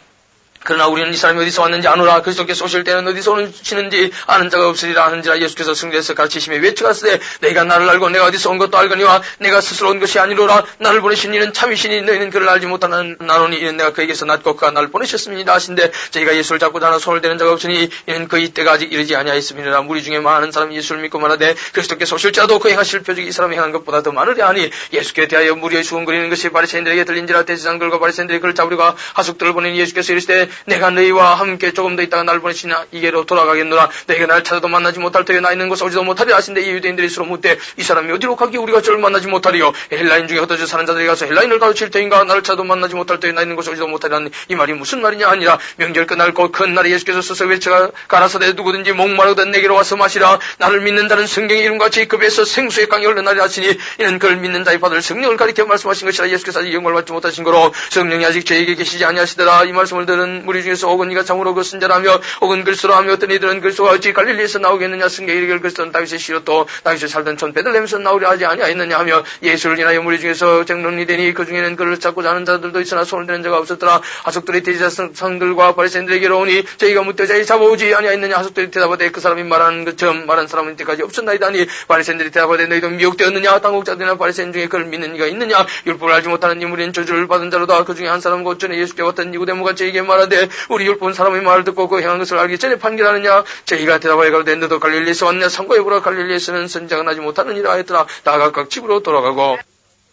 그러나 우리는 이 사람이 어디서 왔는지 아노라. 그리스도께서 오실 때는 어디서 오시는지 아는 자가 없으리라 하는지라. 예수께서 승리에서 가르치시며 외쳐가시되 너희가 나를 알고 내가 어디서 온 것도 알거니와 내가 스스로 온 것이 아니로라. 나를 보내신 이는 참이시니 너희는 그를 알지 못하는 나노니 이는 내가 그에게서 낳고 그가 나를 보내셨습니다 하신데 저희가 예수를 잡고 다나 손을 대는 자가 없으니 이는 그의 때가 아직 이르지 아니하였음이니라. 무리 중에 많은 사람이 예수를 믿고 말하되 그리스도께서 오실지라도 그 행하실 표적이 이 사람이 행한 것보다 더 많으려 하니 예수께 대하여 무리의 수군거리는 것이 바리새인들에게 들린지라. 대제사장들과 바리새인들이 그를 잡으려고 하숙들을 보내니 예수께서 이르시되 내가 너희와 함께 조금 더 있다가 나를 보내시나 이게로 돌아가겠노라. 너희가 나를 찾아도 만나지 못할 터에 나 있는 곳에 오지도 못하리라 하신데 이 유대인들이 서로 묻되 이 사람이 어디로 가기 우리가 저를 만나지 못하리요. 헬라인 중에 흩어져 사는 자들이 가서 헬라인을 가르칠 터인가 나를 찾아도 만나지 못할 터에 나 있는 곳에 오지도 못하리라니 이 말이 무슨 말이냐 아니라 명절 끝날 곧 큰 날에 예수께서 서서 외쳐 가라사대 누구든지 목마르거든 내게로 와서 마시라. 나를 믿는 자는 성경의 이름같이 급에서 생수의 강이 흘러나리라 하시니 이는 그를 믿는 자의 받을 성령을 가리켜 말씀하신 것이라. 예수께서 아직 영광을 받지 못하신 거로 성령이 아직 저에게 계시지 아니하시더라. 이 말씀을 들은 무리 중에서 혹은 이가 참으로 그 선자라며 혹은 그리스도라 하며 어떤 이들은 그리스도가 어찌 갈릴리에서 나오겠느냐 성경에 이르기를 그리스도는 다윗의 씨로 또 다윗이 살던 촌 베들레헴에서 나오려 하지 아니하였느냐 하며 예수를 인하여 무리 중에서 쟁론이 되니 그 중에는 그를 찾고자 하는 자들도 있으나 손을 드는 자가 없었더라. 하석들이 대제사장들과 바리새인들에게로 오니 저희가 묻되 자기 잡아오지 아니하였느냐. 하석들이 대답하되 그 사람이 말하는 것처럼 말한 사람은 이때까지 없었나이다 하니 바리새인들이 대답하되 너희도 미혹되었느냐. 당국자들이나 바리새인 중에 그를 믿는 이가 있느냐. 율법을 알지 못하는 이무리는 저주를 받은 자로다. 그 중에 한 사람은 곧 전에 예수께 왔던 니고데모가 저에게 말하되 우리 율법은 사람의 말을 듣고 그 행한 것을 알기 전에 판결하느냐. 저희가 대답하여 가로되 너도 갈릴리에서 왔느냐. 상고해보라. 갈릴리에서는 선지자가 나지 못하느니라 하였더라. 다 각각 집으로 돌아가고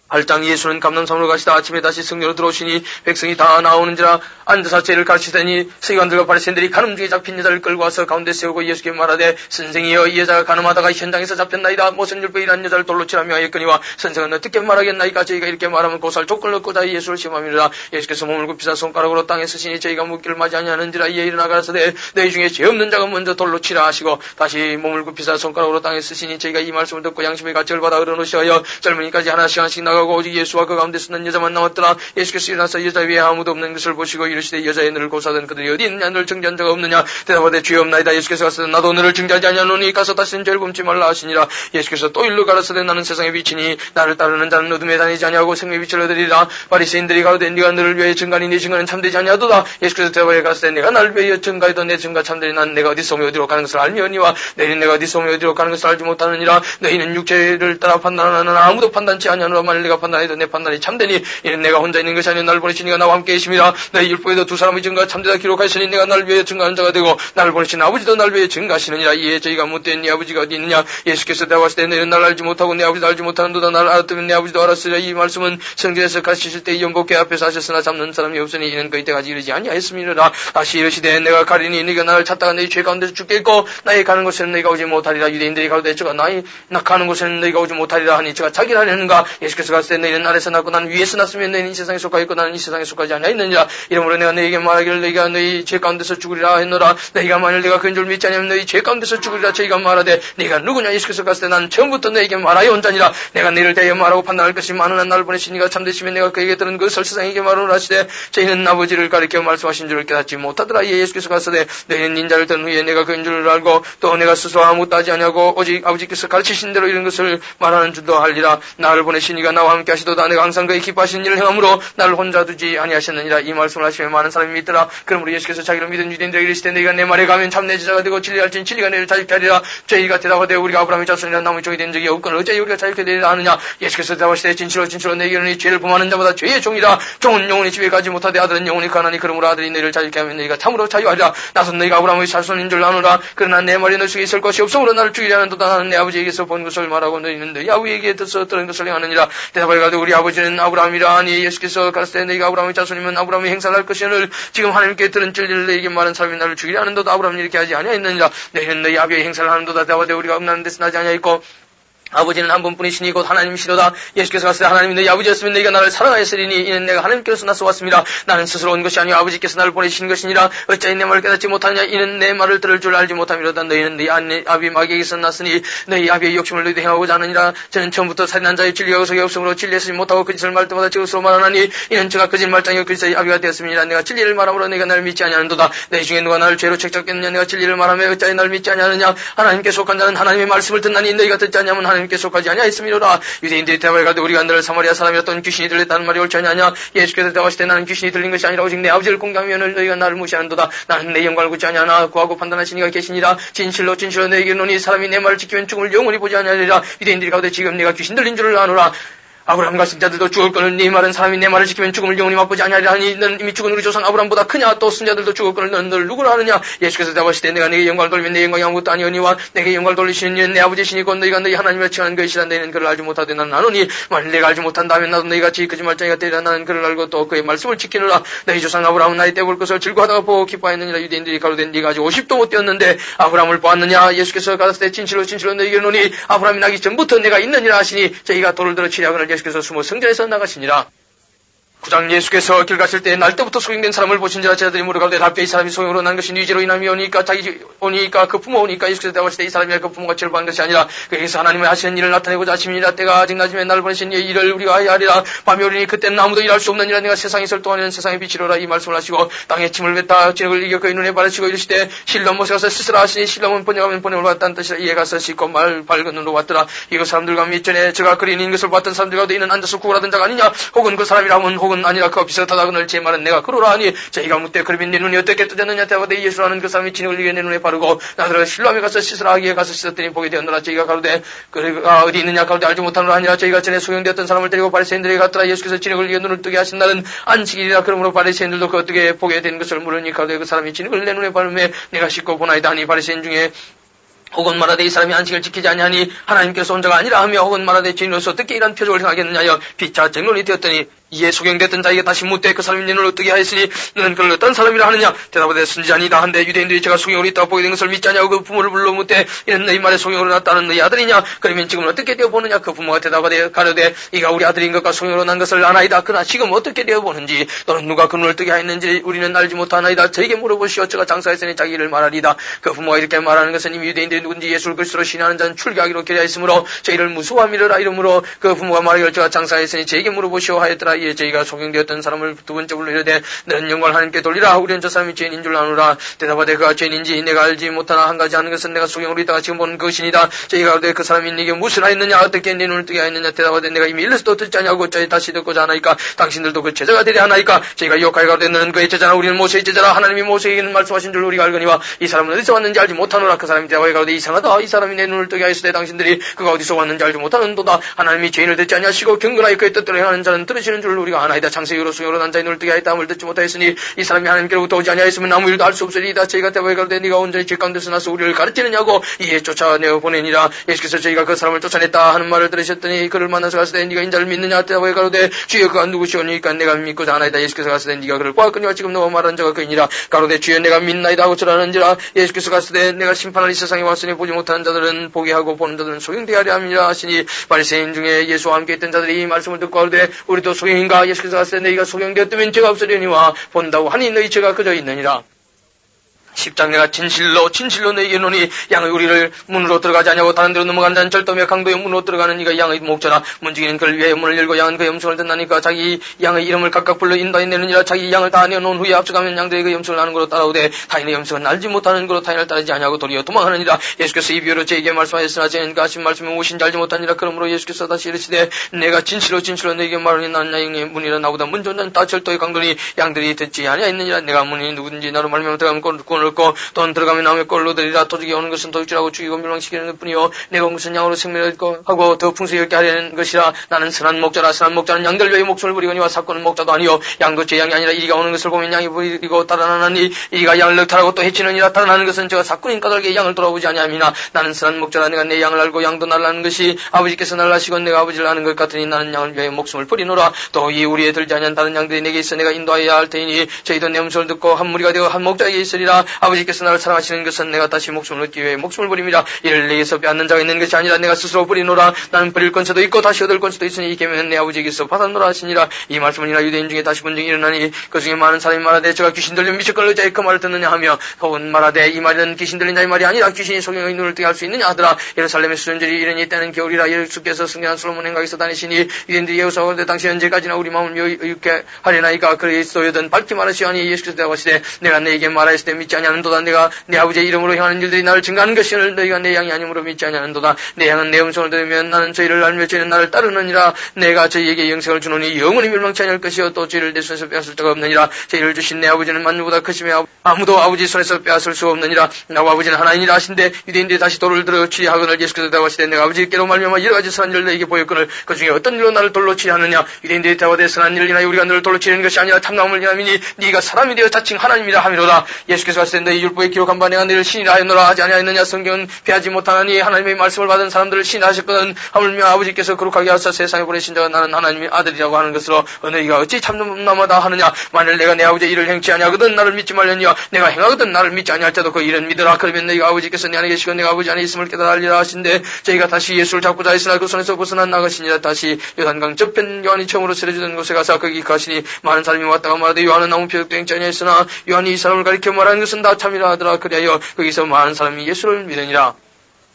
8장 예수는 감람산으로 가시다 아침에 다시 성전으로 들어오시니 백성이 다 나오는지라 앉아서 죄를 가르치더니 서기관들과 바리새인들이 가늠 중에 잡힌 여자를 끌고 와서 가운데 세우고 예수께 말하되 선생이여 이 여자가 가늠하다가 현장에서 잡혔나이다. 모세율법에 일한 여자를 돌로 치라며 하였거니와 선생은 어떻게 말하겠나이까. 저희가 이렇게 말하면 고살 족을 넣고자 예수를 시험함이라. 예수께서 몸을 굽히사 손가락으로 땅에 쓰시니 저희가 묻기를 맞이 아니하는지라. 이에 일어나 가라사대 너희 중에 죄 없는 자가 먼저 돌로 치라 하시고 다시 몸을 굽히사 손가락으로 땅에 쓰시니 저희가 이 말씀을 듣고 양심의 가책을 받아 어른으시하여 젊은이까지 하나씩 나가고 오직 예수와 그 가운데 쓰는 여자만 남았더라. 예수께서 일어나서 여자 위에 아무도 없는 것을 보시고 이르시되 여자의 너를 고사하던 그들이 어디 있느냐. 너를 정죄한 자가 없느냐. 대답하되 죄 없나이다. 예수께서 가서되 나도 너를 정죄하지 아니하노니 가서 다시는 죄를 범치 말라 하시니라. 예수께서 또 일러 가라사대 나는 세상의 빛이니 나를 따르는 자는 어둠에 다니지 아니하고 생명의 빛을 얻으리라. 바리새인들이 가로되 네가 너를 위하여 증거하니 네 증거는 참되지 아니하도다. 예수께서 대답하여 가라사대 내가 나를 위하여 증거하여도 내 증거 참되니 난 내가 어디서 오며 어디로 가는 것을 알미오니와 너희는 내가 어디서 오며 어디로 가는 것을 알지 못하느니라. 너희는 육체를 따라 판단하나 아무도 판단치 아니하노라. 만일 내가 판단해도 내 판단이 참되니 이는 내가 혼자 있는 것이 아니라 나를 보내신 이가 나와 함께 계심이라. 너희 율법에도 두 사람의 증거가 참되다 기록하시니 내가 나를 위하여 증거하는 자가 되고 나를 보내신 아버지도 나를 위하여 증거하시느니라. 이에 저희가 묻되 네 아버지가 어디 있느냐. 예수께서 대답하시되 너희는 나를 알지 못하고 내 아버지도 알지 못하는도다. 나를 알았다면 내 아버지도 알았으리라. 이 말씀은 성전에서 가르치실 때 연복궤 앞에서 하셨으나 잡는 사람이 없으니 이는 그의 때까지 이르지 아니하였음이니라. 다시 이르시되 내가 가리니 너희가 나를 찾다가 너희 죄 가운데서 죽겠고 나의 가는 곳에는 너희가 오지 못하리라. 유대인들이 가로되 저가 나 가는 곳에는 너희가 오지 못하리라 하니 저가 자기를 하려는가. 예수께서 가로되 너희는 아래서 낳고 나는 위에서 났으면 너희는 이 세상에 속하였고 나는 이 세상에 속하지 아니하였느니라. 이러므로 내가 너희에게 말하기를 너희가 너희 죄 가운데서 죽으리라 했노라. 너희가 만일 내가 그인 줄 믿지 않으면 너희 죄 가운데서 죽으리라. 저희가 말하되 네가 누구냐. 예수께서 가로되 나는 처음부터 너희에게 말하여 온 자니라. 내가 너희를 대하여 말하고 판단할 것이 많으나 나를 보내신 이가 참되시면 내가 그에게 들은 것을 세상에게 말하노라 하시되 저희는 아버지를 가리켜 말씀하신 줄을 깨닫지 못하더라. 이에 예수께서 가로되 너희는 인자를 든 후에 내가 그인 줄을 알고 또 내가 스스로 아무것도 하지 아니하고 오직 아버지께서 가르치신 대로 이런 것을 말하는 줄도 알리라. 나를 보내신 이가 나와 함께 하시도다. 내가 항상 그의 기뻐하시는 일을 행함으로 나를 혼자 두지 아니하셨느니라. 이 말씀을 하시며 많은 사람이 믿더라. 그러므로 예수께서 자기를 믿은 유대인들에게 이르시되 너희가 내 말에 가면 참내 제자가 되고 진리할진 진리가 너희를 자유케 하리라. 저희가 대답하되 우리가 아브라함의 자손이라 나무 종이 된 적이 없거늘 어찌 우리가 자유케 되리라 하느냐. 예수께서 대답하시되 진실로 내게 이르노니 죄를 범하는 자마다 죄의 종이라. 종은 영원히 집에 가지 못하되 아들은 영원히 가나니 그러므로 아들이 너희를 자유케 하면 너희가 참으로 자유하리라. 나선 너희가 아브라함의 자손인 줄 아노라. 그러나 내 말이 너희 속에 있을 것이 없으므로 나를 죽이려 하는도다. 나는 내 아버지에게서 본 것을 말하고 너희는 너희 아버지에게 듣서 들은 것을 행하느니라. 대답하여 가되 우리 아버지는 아브라함이라 하니 예수께서 가르치되 너희가 아브라함의 자손이면 아브라함이 행사를 할 것이오늘 지금 하나님께 들은 진리를 너희에게 말한 사람이 나를 죽이려 하는도다. 아브라함이 이렇게 하지 아니하였느니라. 너희는 너희 아비의 행사를 하는도다. 대답하되 우리가 음란한 데서 나지 아니하였고 아버지는 한 분뿐이시니 곧 하나님이시로다. 예수께서 가시되 하나님이 너희 아버지였으면 너희가 나를 사랑하였으리니 이는 내가 하나님께서 나서 왔습니다. 나는 스스로 온 것이 아니요 아버지께서 나를 보내신 것이니라. 어찌하여 내 말을 깨닫지 못하느냐. 이는 내 말을 들을 줄 알지 못함이로다. 너희는 너희 아비 마귀에게서 났으니 너희 아비의 욕심을 너희도 행하고자 하느니라. 저는 처음부터 살인한 자의 진리가 속에 없으므로 진리에 서지 못하고 거짓을 말할 때마다 저것으로 말하나니 이는 저가 거짓말장이요 그리스도의 아비가 되었음이니라. 내가 진리를 말함으로 너희가 나를 믿지 아니하는도다. 너희 중에 누가 나를 죄로 책잡겠느냐. 내가 진리를 말하며 어찌하여 나를 믿지 아니하느냐. 하나님께 속한 자는 하나님의 말씀을 듣나니 너희가 듣지 아니하면 하나님께 속하지 아니하였으리라. 유대인들이 대답하여 가되 우리가 너를 사마리아 사람이었던 귀신이 들렸다는 말이 옳지 아니하냐. 예수께서 대답하시되 나는 귀신이 들린 것이 아니라 오직 내 아버지를 공경하면 너희가 나를 무시하는도다. 나는 내 영광을 굳지 아니하나 구하고 판단하신 이가 계시니라. 진실로 너에게 이르노니 사람이 내 말을 지키면 죽음을 영원히 보지 아니하리라. 유대인들이 가되 지금 네가 귀신 들린 줄을 아노라. 아브라함과 승자들도 죽을 거를 네 말은 사람이 내 말을 지키면 죽음을 영원히 맛보지 아니하리라 하니 너는 이미 죽은 우리 조상 아브라함보다 크냐 또 승자들도 죽을 거를 너는 누구라 하느냐 예수께서 대답하실 때 내가 내게 영광을 돌리면 내 영광이 아무것도 아니오니와 내게 영광을 돌리시는 이는 내 아버지시니고 너희가 너희 하나님을 칭하는 것이라 너희는 그를 알지 못하되 나는 아노니 만일 내가 알지 못한다면 나도 너희같이 거짓말쟁이가 되리라 나는 그를 알고 또 그의 말씀을 지키느라 너희 조상 아브라함은 나의 때 볼 것을 즐거워하다가 보고 기뻐하였느니라 유대인들이 가로되 네가 아직 50도 못 되었는데 아브라함을 보았느냐 예수께서 가라사대 진실로 너희에게 이르노니 아브라함이 나기 전부터 내가 있느니라 하시니 저희가 돌을 들어 치려거늘 예수께서 숨어 성전에서 나가시니라. 9장 예수께서 길 가실 때 날 때부터 소경된 사람을 보신지라 제자들이 물어가되 답게 이 사람이 소경으로 난 것이 뉘제로 인함이 오니까 자기 오니까 그 부모 오니까 예수께서 대답하실 때 이 사람이 그 부모가 죄를 받은 것이 아니라 그에게서 하나님의 하시는 일을 나타내고자 하심이니라. 때가 아직 낮음에 나를 보내신 이의 일을 우리가 하야 하리라. 밤이 오리니 그때는 아무도 일할 수 없느니라. 내가 세상에 있을 동안에는 세상의 빛이로라. 이 말씀을 하시고 땅에 침을 뱉다 진흙을 이겨 그의 눈에 바르시고 이르시되 실로 못에 가서 씻으라 하시니 실로는 번역하면 번역을 받았다는 뜻이라. 이에 가서 씻고 말 밝은 눈으로 왔더라. 이거 사람들과 밑전에 저가 그린 것을 봤던 사람들 가운데 이는 앉아서 구걸하던 자가 아니냐 혹은 그 사람이라면 혹은 아니라 그 비슷하다. 그늘 제 말은 내가 그러라 하니 저희가 묻되 그러면 네 눈이 어떻게 뜨졌느냐 대답하되 예수라는 그 사람이 진흙을 이겨 내 눈에 바르고 나더러 실로암에 가서 씻으라 하기에 가서 씻었더니 보게 되었노라. 저희가 가로되 그가 어디 있느냐 가로되 알지 못하노라 하니라. 저희가 전에 소경되었던 사람을 데리고 바리새인들에게 갔더라. 예수께서 진흙을 이겨 눈을 뜨게 하신 날은 안식일이라. 그러므로 바리새인들도 그 어떻게 보게 된 것을 물으니 가로되 그 사람이 진흙을 내 눈에 바르매 내가 씻고 보나이다 하니 바리새인 중에 혹은 말하되 이 사람이 안식을 지키지 아니하니 하나님께서 온 자가 아니라 하며 혹은 말하되 죄인으로서 어떻게 이런 표적을 행하겠느냐 하여 피차 정론이 되었더니 이에 소경됐던 자에게 다시 묻되 그 사람이 내 눈을 어떻게 하였으니 너는 그를 어떤 사람이라 하느냐 대답하되 선지자니이다 한데 유대인들이 제가 소경으로 있다고 보게 된 것을 믿지 아니하고 그 부모를 불러 묻되 이는 너희 말에 소경으로 났다는 너희 아들이냐 그러면 지금은 어떻게 되어 보느냐. 그 부모가 대답하되 가로되 이가 우리 아들인 것과 소경으로 난 것을 아나이다. 그러나 지금 어떻게 되어 보는지 또는 누가 그 눈을 뜨게 하였는지 우리는 알지 못하나이다. 저에게 물어보시오. 저가 장사했으니 자기 일을 말하리이다. 그 부모가 이렇게 말하는 것은 이미 유대인들이 누군지 예수를 그리스도로 신하는 자는 출교하기로 결의하였으므로 저희를 무수함이라 이름으로 그 부모가 말하기를 저가 장사했으니 저에게 물어보시오 하였더라. 이에 저희가 소경되었던 사람을 두 번째 불러 이르되 너는 영광을 하나님께 돌리라. 우리는 저 사람이 죄인인 줄 아노라. 대답하되 그가 죄인인지 내가 알지 못하나 한 가지 하는 것은 내가 소경으로 있다가 지금 보는 것이니이다. 저희가 가로되 그 사람이 네게 무슨 하였느냐 어떻게 내 눈을 뜨게 하였느냐 대답하되 내가 이미 일러서도 듣지 아니하고 저희 다시 듣고자 하나이까 당신들도 그 제자가 되려 하나이까. 저희가 유혹하여 가로되 너는 그의 제자나 우리는 모세의 제자라. 하나님이 모세에게는 말씀하신 줄 우리가 알거니와 이 사람은 어디서 왔는지 알지 못하노라. 그 사람이 대답하여 가로되 이상하다. 이 사람이 내 눈을 뜨게 하였을 때 당신들이 그가 어디서 왔는지 알지 못하는도다. 하나님이 죄인을 듣지 아니하시고 경건하여 그의 뜻대로 행하는 자는 들으시는 줄 우리가 아나이다. 창세기로 소경으로 난 자의 눈을 뜨게 하였다 함을 듣지 못하였으니 이 사람이 하나님께로부터 오지 아니하였으면 아무 일도 할 수 없으리이다. 저희가 대답하여 가로되 네가 온전히 죄 가운데서 나서 우리를 가르치느냐고. 이에 쫓아내어 보내니라. 예수께서 저희가 그 사람을 쫓아냈다 하는 말을 들으셨더니 그를 만나서 가서되 네가 인자를 믿느냐 대답하여 가로되 주여 그가 누구시오니까 내가 믿고자 하나이다. 예수께서 가서되 네가 그를 보았거니와 지금 너와 말한 자가 그이니라. 가로되 주여 내가 믿나이다 하고 절하는지라. 예수께서 가서되 내가 심판을 이 세상에 왔으니 보지 못하는 자들은 보게 하고 보는 자들은 소경되게 하려 함이라 하시니 바리새인 중에 예수와 함께 있던 자들이 이 말씀을 듣고 가로되 우리도 소경인가. 예수께서 가서되 너희가 소경되었다면 죄가 없으려니와 본다고 하니 너희 죄가 그저 있느니라. 10장 내가 진실로 너에게 이르노니 양의 우리를 문으로 들어가지 아니하고 다른 데로 넘어가는 자는 절도며 강도의 문으로 들어가는 이가 양의 목자라. 문지기는 그를 위해 문을 열고 양은 그 염소를 듣나니까 자기 양의 이름을 각각 불러 인도해내느니라. 자기 양을 다 내어놓은 후에 앞서가면 양들이 그 염소를 아는 거로 따라오되 타인의 염소는 알지 못하는 거로 타인을 따르지 아니하고 도리어 도망하느니라. 예수께서 이 비유로 저에게 말씀하셨으나 저희는 그 하신 말씀이 무엇인지 알지 못하니라. 그러므로 예수께서 다시 이르시되 내가 진실로 너에게 말하니 나는 양의 문이라. 나보다 먼저 난 다 절도의 강도니 양들이 듣지 아니하였느니라. 내가 문이 누구든지 나로 말미암아 들어가면 구원을 얻고 또는 들어가면 남의 꼴로 들이라. 도둑이 오는 것은 도둑질하고 죽이고 멸망시키는 것뿐이요 내가 무슨 양으로 생명을 얻고 하고 더 풍성히 얻게 하려는 것이라. 나는 선한 목자라. 선한 목자는 양들 위해 목숨을 버리거니와 사건은 목자도 아니요 양도 제 양이 아니라 이리가 오는 것을 보면 양이 버리고 달아나니 이리가 양을 넉탈하고 또 해치느니라. 달아나는 것은 제가 사건인 까닭에 양을 돌아보지 아니함이나 나는 선한 목자라. 내가 내 양을 알고 양도 나를 아는 것이 아버지께서 나를 아시고 내가 아버지를 아는 것 같으니 나는 양을 위해 목숨을 버리노라. 또 이 우리에 들지 아니한 다른 양들이 내게 있어 내가 인도하여야 할 테니 저희도 내 음성을 듣고 한 무리가 되어 한 목자에게 있으리라. 아버지께서 나를 사랑하시는 것은 내가 다시 목숨을 얻기 위해 목숨을 버림이라. 이를 내게서 빼앗는 자가 있는 것이 아니라 내가 스스로 버리노라. 나는 버릴 권세도 있고 다시 얻을 권세도 있으니 이 계명은 내 아버지에게서 받았노라 하시니라. 이 말씀은 이나 유대인 중에 다시 본증이 일어나니 그 중에 많은 사람이 말하되 저가 귀신 들린 미식걸 의자에 그 말을 듣느냐 하며 혹은 말하되 이 말은 귀신 들린 자의 말이 아니라 귀신이 소경의 눈을 뜨게 할 수 있느냐 하더라. 예루살렘의 수전절이 이르니 때는 겨울이라. 예수께서 승리한 솔로몬 행각에서 다니시니 유대인들이 예우사오되 당시 언제까지나 우리 마음을 유익게 하려나이까 그리스도여든 밝히 말하시오니 예수께서 대답하시되 내가 너에게 말하였을 때 믿지 아니하는도다. 내가 내 아버지의 이름으로 행하는 일들이 나를 증거하는 것이오늘 너희가 내 양이 아니므로 믿지 아니하는도다. 내 양은 내 음성을 들으면 나는 저희를 알며 저희는 나를 따르느니라. 내가 저희에게 영생을 주노니 영원히 멸망치 아니할 것이요 또 저희를 내 손에서 빼앗을 자가 없느니라. 저희를 주신 내 아버지는 만유보다 크시며 아무도 아버지 손에서 빼앗을 수 없느니라. 나와 아버지는 하나이니라 하신데 유대인들이 다시 돌을 들어 치리하거늘 예수께서 대답하시되 내가 아버지께로 말미암아 여러 가지 선한 일을 너희에게 보였거늘 그 중에 어떤 일로 나를 돌로 치리하느냐. 유대인들이 대화되 선한 일을 인하여 우리가 너를 돌로 치리는 것이 아니라 탐나움을 인하이니 네가 사람이 되어 자칭 하나님이라 하미로다. 예수께서 하시되 너희 율법에 기록한 바 내가 너희를 신이라 하였노라 하지 아니하였느냐. 성경은 패하지 못하나니 하나님의 말씀을 받은 사람들을 신하셨거든. 하물며 아버지께서 거룩하게 하사 세상에 보내신 자가 나는 하나님의 아들이라고 하는 것으로 너희가 어찌 참나마다 하느냐. 만일 내가 내 아버지의 일을 행치 아니하거든 나를 믿지 말려니와 내가 행하거든 나를 믿지 아니할 자도 그 일은 믿으라. 그러면 너희가 아버지께서 내 안에 계시고 내가 아버지 안에 있음을 깨달아 알리라 하신데 저희가 다시 예수를 잡고자 했으나 그 손에서 벗어난 나가시니라. 다시 요단강 저편 요한이 처음으로 세례주던 곳에 가서 거기 가시니 많은 사람이 왔다가 말하되 요한은 아무 표적도 행치 아니하였으나 요한이 이 사람을 가리켜 말하는 것은 다 참이라 하더라. 그리하여 거기서 많은 사람이 예수를 믿으니라.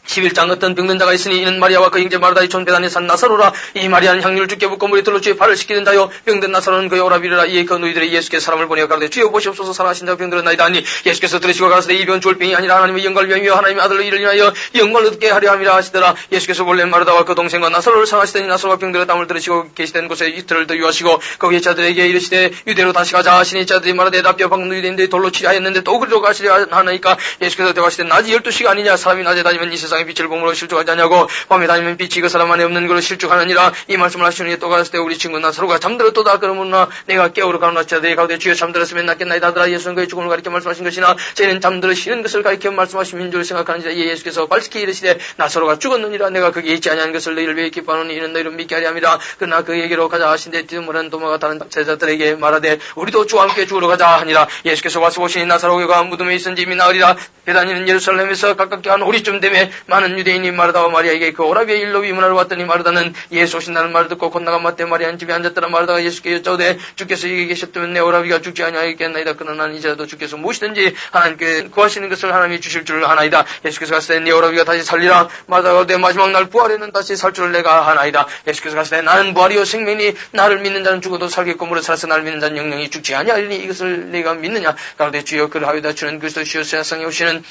11장 어떤 병든 자가 있으니 이는 마리아와 그 형제 마르다의 촌 베단에 산 나사로라. 이 마리아는 향유를 주께 붓고 물에 들러 주의 발을 씻기는 자요 병든 나사로는 그의 오라 비르라. 이에 그 너희들의 예수께서 사람을 보내어 가로되 주여 보시옵소서 살아하신 자 병들었나이다 하니 예수께서 들으시고 가라사대 이 병은 죽을 병이 아니라 하나님의 영광을 위하여 하나님의 아들로 이를 인하여 영광을 얻게 하려 함이라 하시더라. 예수께서 본래 마르다와 그 동생과 나사로를 사랑하시더니 나사로가 병들었다함을 들으시고 계시던 곳에 이틀을 더 유하시고 거기에 자들에게 이르시되 유대로 다시 가자 하시니 자들이 마르되 답변 방금 유대인들이 돌로 치려 하였는데 또 그리로 가시려 하나이까. 예수께서 대화하시되 낮이 12시가 아니냐. 사람이 낮에 다니면 이 세상의 빛을 보므로 실족하지 않냐고. 밤에 다니면 빛이 그 사람 안에 없는 것으로 실족하느니라. 이 말씀을 하시니 또 가라사대 우리 친구 나사로가 잠들었도다. 그러므로 내가 깨우러 가노라. 자들이 가로되 주여 잠들었으면 낫겠나이다 하더라. 예수는 그의 죽음을 가리켜 말씀하신 것이나 저희는 잠들으시는 것을 가리켜 말씀하신 민족을 생각하는지라. 이에 예수께서 발식히 이르시되 나사로가 죽었느니라. 내가 거기에 있지 아니한 것을 너희를 위해 기뻐하노니 이는 너희를 믿게 하려 함이라. 그러나 그에게로 가자 하신데 디도모라는 도마가 다른 제자들에게 말하되 우리도 주와 함께 죽으러 가자 하니라. 예수께서 와서 보시니 나사로가 무덤에 있은지 이미 나으리라. 베다니는 예루살렘에서 가깝게 한 오리쯤 되매 많은 유대인이 마르다와 마리아에게 그 오라비의 일로 위문하러 왔더니 마르다는 예수 오신다는 말을 듣고 곧 나가 마태 마리아는 집에 앉았더라. 마르다가 예수께 여짜오되 주께서 여기 계셨다면 내 오라비가 죽지 아니하였겠나이다. 그러나 나는 이제라도 주께서 무엇이든지 하나님께 구하시는 것을 하나님이 주실 줄 아나이다. 예수께서 가시되 네 오라비가 다시 살리라. 마르다가 내 마지막 날 부활에는 다시 살 줄을 내가 하나이다. 예수께서 가시되 나는 부활이요 생명이니 나를 믿는 자는 죽어도 살겠고 무릇 살아서 나를 믿는 자는 영영이 죽지 아니하리니 이것을 내가 믿느냐. 가로되 주여 그러하이다. 주는 그리스도시요 세상에 오시는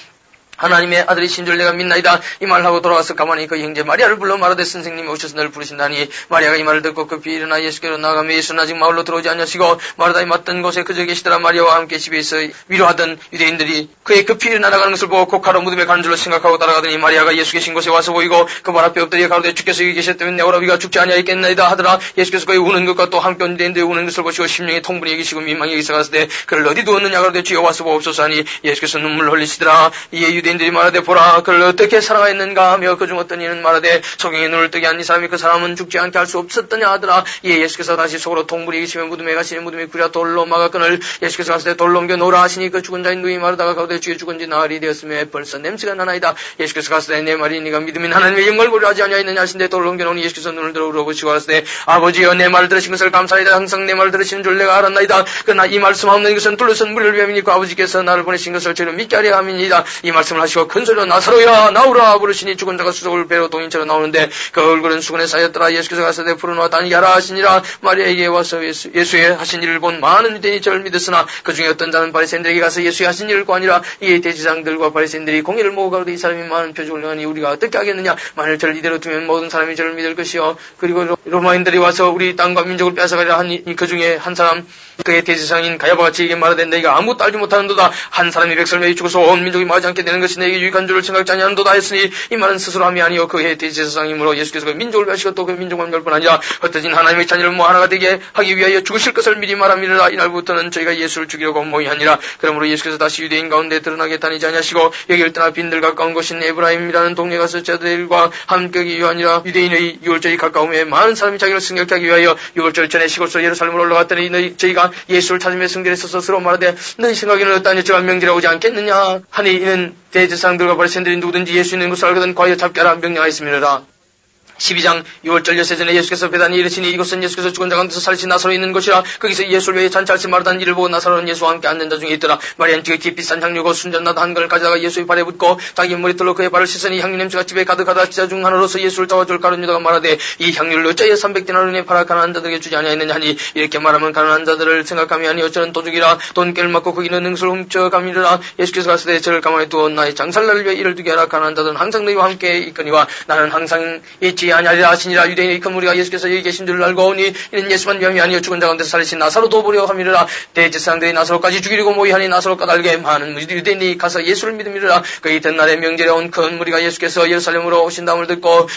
하나님의 아들이신 줄 내가 믿나이다. 이 말을 하고 돌아와서 가만히 그 형제 마리아를 불러 말하되 선생님이 오셔서 너를 부르신다니. 마리아가 이 말을 듣고 급히 일어나 예수께로 나아가며 예수는 아직 마을로 들어오지 않으시고 마르다이 맞던 곳에 그저 계시더라. 마리아와 함께 집에서 위로하던 유대인들이 그의 급히 일어나 나가는 것을 보고 곡하러 무덤에 가는 줄로 생각하고 따라가더니 마리아가 예수 계신 곳에 와서 보이고 그 발 앞에 엎드려 가로되 주께서 여기 계셨다면 내 오라비가 죽지 아니하였겠나이다 하더라. 예수께서 그의 우는 것과 또 함께 온 유대인들이 우는 것을 보시고 심령이 통분히 여기시고 민망히 여기서 가서되 그를 어디 두었느냐 가로되 주여 와서 보옵소서 하니 예수께서 눈물을 흘리시더라. 이에 유대인들이 말하되 보라 그를 어떻게 사랑하였는가 하며 그중 어떤 이는 말하되 소경의 눈을 뜨게 한 이 사람이 그 사람은 죽지 않게 할 수 없었더냐 하더라. 이에 예수께서 다시 속으로 통분이 여기시며 무덤에 가시니 무덤이 구려 돌로 막았거늘 예수께서 가시되 돌로 옮겨 놓으라 하시니 그 죽은 자인 누이 마르다가 가로되 주의 죽은 지 나흘이 되었으며 벌써 냄새가 나나이다. 예수께서 가시되 내 말이 네가 믿으면 하나님의 영광을 보려 하지 아니하였느냐 하신데 돌로 옮겨 놓으니 예수께서 눈을 들어 울어보시고 가시되 아버지여 내 말을 들으신 것을 감사하이다. 항상 내 말을 들으시는 줄 내가 알았나이다. 그러나 이 말씀 없는 것은 둘러선 무리를 위함이니까 아버지께서 나를 보내신 것을 저를 믿게 하려 함이니이다. 이 말씀을 하시고 큰 소리로 나사로야 나오라 부르시니 죽은 자가 수족을 배로 동인처럼 나오는데 그 얼굴은 수건에 쌓였더라. 예수께서 가시되 풀어놓아 다니게 하라 하시니라. 마리아에게 와서 예수의 하신 일을 본 많은 유대인이 저를 믿었으나 그 중에 어떤 자는 바리새인들에게 가서 예수의 하신 일을 구하니라. 이에 대제사장들과 바리새인들이 공의를 모으고 가로되 이 사람이 많은 표적을 행하니 우리가 어떻게 하겠느냐. 만일 저를 이대로 두면 모든 사람이 저를 믿을 것이요 그리고 로마인들이 와서 우리 땅과 민족을 뺏어가려 하니 그 중에 한 사람 그의 대제사장인 가야바가 저에게 말하되 너희가 아무것도 알지 못하는도다. 한 사람이 백성을 매이 죽어서 온 민족이 망하지 않게 되는 것이 내게 유익한 줄을 생각지 아니하는도다 했으니 이 말은 스스로 함이 아니요 그의 대제사장이므로 예수께서 그 민족을 멸하시고 또 그 민족만 멸 뿐 아니라 흩어진 하나님의 자녀를 뭐 하나가 되게 하기 위하여 죽으실 것을 미리 말함이라. 이날부터는 저희가 예수를 죽이려고 모의하니라. 그러므로 예수께서 다시 유대인 가운데 드러나게 다니지 아니하시고 여기를 떠나 빈들 가까운 곳인 에브라임이라는 동네에 가서 자들과 함께 하기 위하니라. 유대인의 유월절이 가까움에 많은 사람이 자기를 승격하기 위하여 유월절 전에 시골서 예루살렘으로 올라갔더니 저희가 예수를 찾으며 성전에 서서 서로 말하되 너희 생각에는 어떠한 여자가 명절에 오지 않겠느냐 하니 이는 대제사장들과 바리새인들이 누구든지 예수 있는 것을 알거든 과연 잡게 하라 명령하였음이니라. 12장 6월절 여세전에 예수께서 배단에 이르시니 이곳은 예수께서 죽은 자 가운데서 살리신 나사로 있는 곳이라. 거기서 예수를 위해 잔치할지 말하던 이를 보고 나사로는 예수와 함께 앉는 자 중에 있더라. 마리아는 지극히 비싼 향유고 순전나도 한 건을 가져다가 예수의 발에 붓고 자기 머리털로 그의 발을 씻으니 향유 냄새가 집에 가득하다. 기자 중 하나로서 예수를 잡아줄 가룟 유다가 말하되 이 향유를 어찌하여 300데나리온에 팔아 가난한 자들에게 주지 아니하였느냐 하니, 이렇게 말하면 가난한 자들을 생각함이 아니요 저는 도둑이라. 돈깨를 맞고 거기는 능수를 훔쳐가미르라. 예수께서 가시되 저를 가만히 두어 나의 장살날을 위해 이를 두게 하라. 가난한 자들은 항상 너희와 함께 있거니와 나는 항상 있지 아니하리라 하시니라. 유대인의 큰 무리가 예수께서 여기 계신 줄을 알고 오니 이는 예수만 위함이 아니요 죽은 자 가운데서 살리신 나사로도 보려 함이르라. 대제사장들이 나사로까지 죽이려고 모의하니 나사로 까닭에 많은 유대인이 가서 예수를 믿음이르라. 그 이튿날에 명절에 온 큰 무리가 예수께서 예루살렘으로 오신다음을 듣고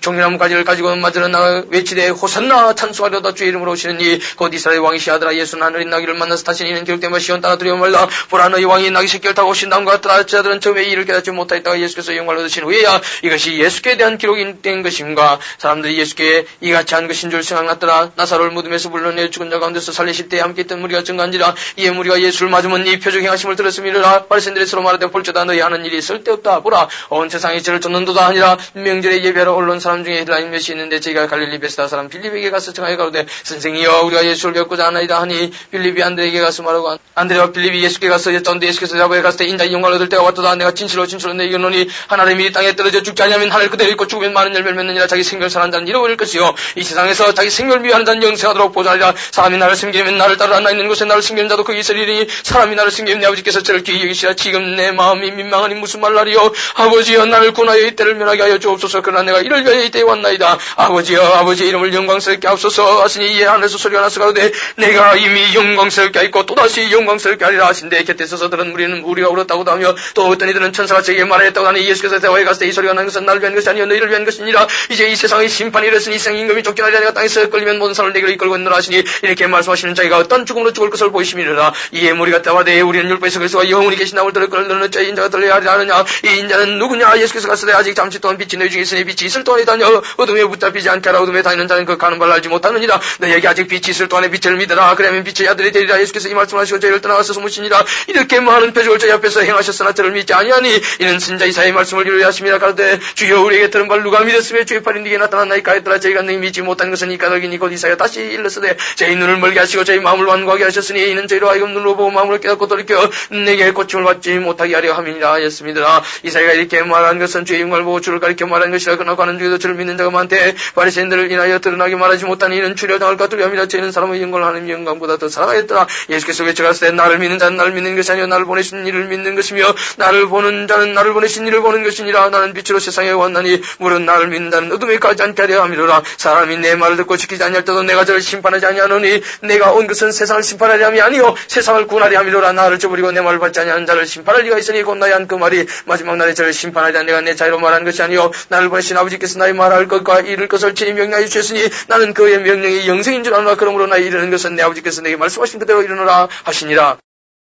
종려나무 가지를 가지고 맞으러 나가 외치되 호산나 찬송하려다 주의 이름으로 오시느니 곧 이스라엘 왕이시 하더라. 예수는 하늘인 나귀를 만나서 타시니 이는 기록된 바 시온 따라 두려워 말라. 보라 너희 왕이 나귀 새끼를 타고 오신다음과 같더라. 자들은 처음에 이를 깨닫지 못하였다가 예수께서 영광을 얻으신 후에야 이것이 예수께 대한 기록이 된 것인가. 사람들이 예수께 이같이 한 것인 줄 생각났더라. 나사로를 무덤에서 불러내 죽은 자 가운데서 살리실 때 함께 있던 무리가 증거한지라. 이에 무리가 예수를 맞으면 이 표적 행하심을 들었음이라. 바리새인들이 서로 말하되 볼지어다 너희 하는 일이 쓸데없다. 보라 온 세상이 저를 쫓는도다 하니라. 명절에 예배하러 올라온 사람 중에 헬라인 몇이 있는데 저희가 갈릴리 베스다 사람 빌립에게 가서 청하여 가로되 선생이여 우리가 예수를 뵙고자 하나이다 하니, 빌립이 안드레에게 가서 말하고 안드레와 빌립이 예수께 가서 여짜온데 예수께서 자보에 갔을 때 인자의 영광을 얻을 때가 왔도다. 내가 진실로 너희에게 이르노니 하나님의 이 땅에 떨어져 죽지 아니하면 하늘 그대로 있고 죽으면 많은 열매를 맺느니라. 자기 생명을 사는 자는 잃어버릴 것이요 이 세상에서 자기 생명을 위하는 자는 영생하도록 보존하리라. 사람이 나를 섬기면 나를 따라 나 있는 곳에 나를 섬기는 자도 거기 있으리니 사람이 나를 섬기면 내 아버지께서 저를 귀히 여기시라. 지금 내 마음이 민망하니 무슨 말라리요. 아버지여 나를 구하여 이때를 면하게 하여 주옵소서. 그러나 내가 이를 위하여 이때에 왔나이다. 아버지여 아버지의 이름을 영광스럽게 하옵소서 하시니 이에 하늘에서 소리가 나서 가로되 내가 이미 영광스럽게 하였고 또다시 영광스럽게 하리라 하신데 곁에 서서 들은 무리는 우리가 울었다고도 하며 또 어떤 이들은 천사가 저에게 말하였다고 하니, 예수께서 대화에 갔을 때 이 소리가 난 것은 나를 위한 것이 아니요 너희를 위한 것이니라. 이제 이 세상의 심판이 이르렀으니 이 세상 임금이 쫓겨나리라. 내가 땅에서 끌리면 모든 사람을 내게로 이끌고 있노라 하시니, 이렇게 말씀하시는 자기가 어떤 죽음으로 죽을 것을 보이심이니라. 이에 무리가 대화되 우리는 율법에서 그리스도가 영원히 계신다고 들을 걸 너는 어찌 인자가 들려야 하리라 하느냐. 이 인자는 누구냐. 예수께서 갔을 때 아직 잠시 동안 빛이 너희 중에 있으니 빛이 있을 동안에 다녀 어둠에 붙잡히지 않게 하라. 어둠에 다니는 자는 그 가는 바를 알지 못하느니라. 너희에게 아직 빛이 있을 동안에 빛을 믿으라. 그러면 빛의 아들이 되리라. 예수께서 이 말씀을 하시고 저희를 떠나가서 숨으시니라. 이렇게 많은 표적을 저희 앞에서 행하셨으나 저를 믿지 아니하니 이는 선자 이사야의 말씀을 이루려 하심이라. 가로되 주여 우리에게 들은 바를 누가 믿었으며 주의 팔이 네게 나타났나이까 했더라. 저희가 너희 믿지 못한 것은 이 까닭이니 곧 이사야 다시 일렀으되 저희 눈을 멀게 하시고 저희 마음을 완고하게 하셨으니 이는 저희로 하여금 눈으로 보고 마음으로 깨닫고 돌이켜 내게 고침을 받지 못하게 하려 함이니라 하였습니다. 이사야가 이렇게 말한 것은 주의 영광을 보고 주를 가리켜 말한 것이라. 그러나 가는 중에도 주를 믿는 자가 많되 바리새인들을 인하여 드러나게 말하지 못하니 이는 주려 당할까 두려움이라. 저희는 사람의 영광을 하나님의 영광보다 더 사랑하였더라. 예수께서 외쳐가시되 나를 믿는 자는 나를 믿는 것이 아니요 나를 보내신 이를 믿는 것이며 나를 보는 자는 나를 보내신 이를 보는 것이니라. 나는 빛으로 세상에 왔나니 물은 나를 믿는 자는 어둠에 가지 않게 하려 함이로라. 사람이 내 말을 듣고 지키지 아니할 때도 내가 저를 심판하지 아니하노니 내가 온 것은 세상을 심판하려 함이 아니요 세상을 구원하려 함이로라. 나를 저버리고 내 말을 받지 아니하는 자를 심판할 리가 있으니 곧 나의 한 그 말이 마지막 날에 저를 심판하지 내가 내 자유로 말하는 것이 아니요 나를 보내신 아버지께서 나의 말할 것과 이룰 것을 친히 명령하여 주셨으니 나는 그의 명령이 영생인 줄 아노라. 그러므로 나의 이르는 것은 내 아버지께서 내게 말씀하신 그대로 이르노라 하시니라.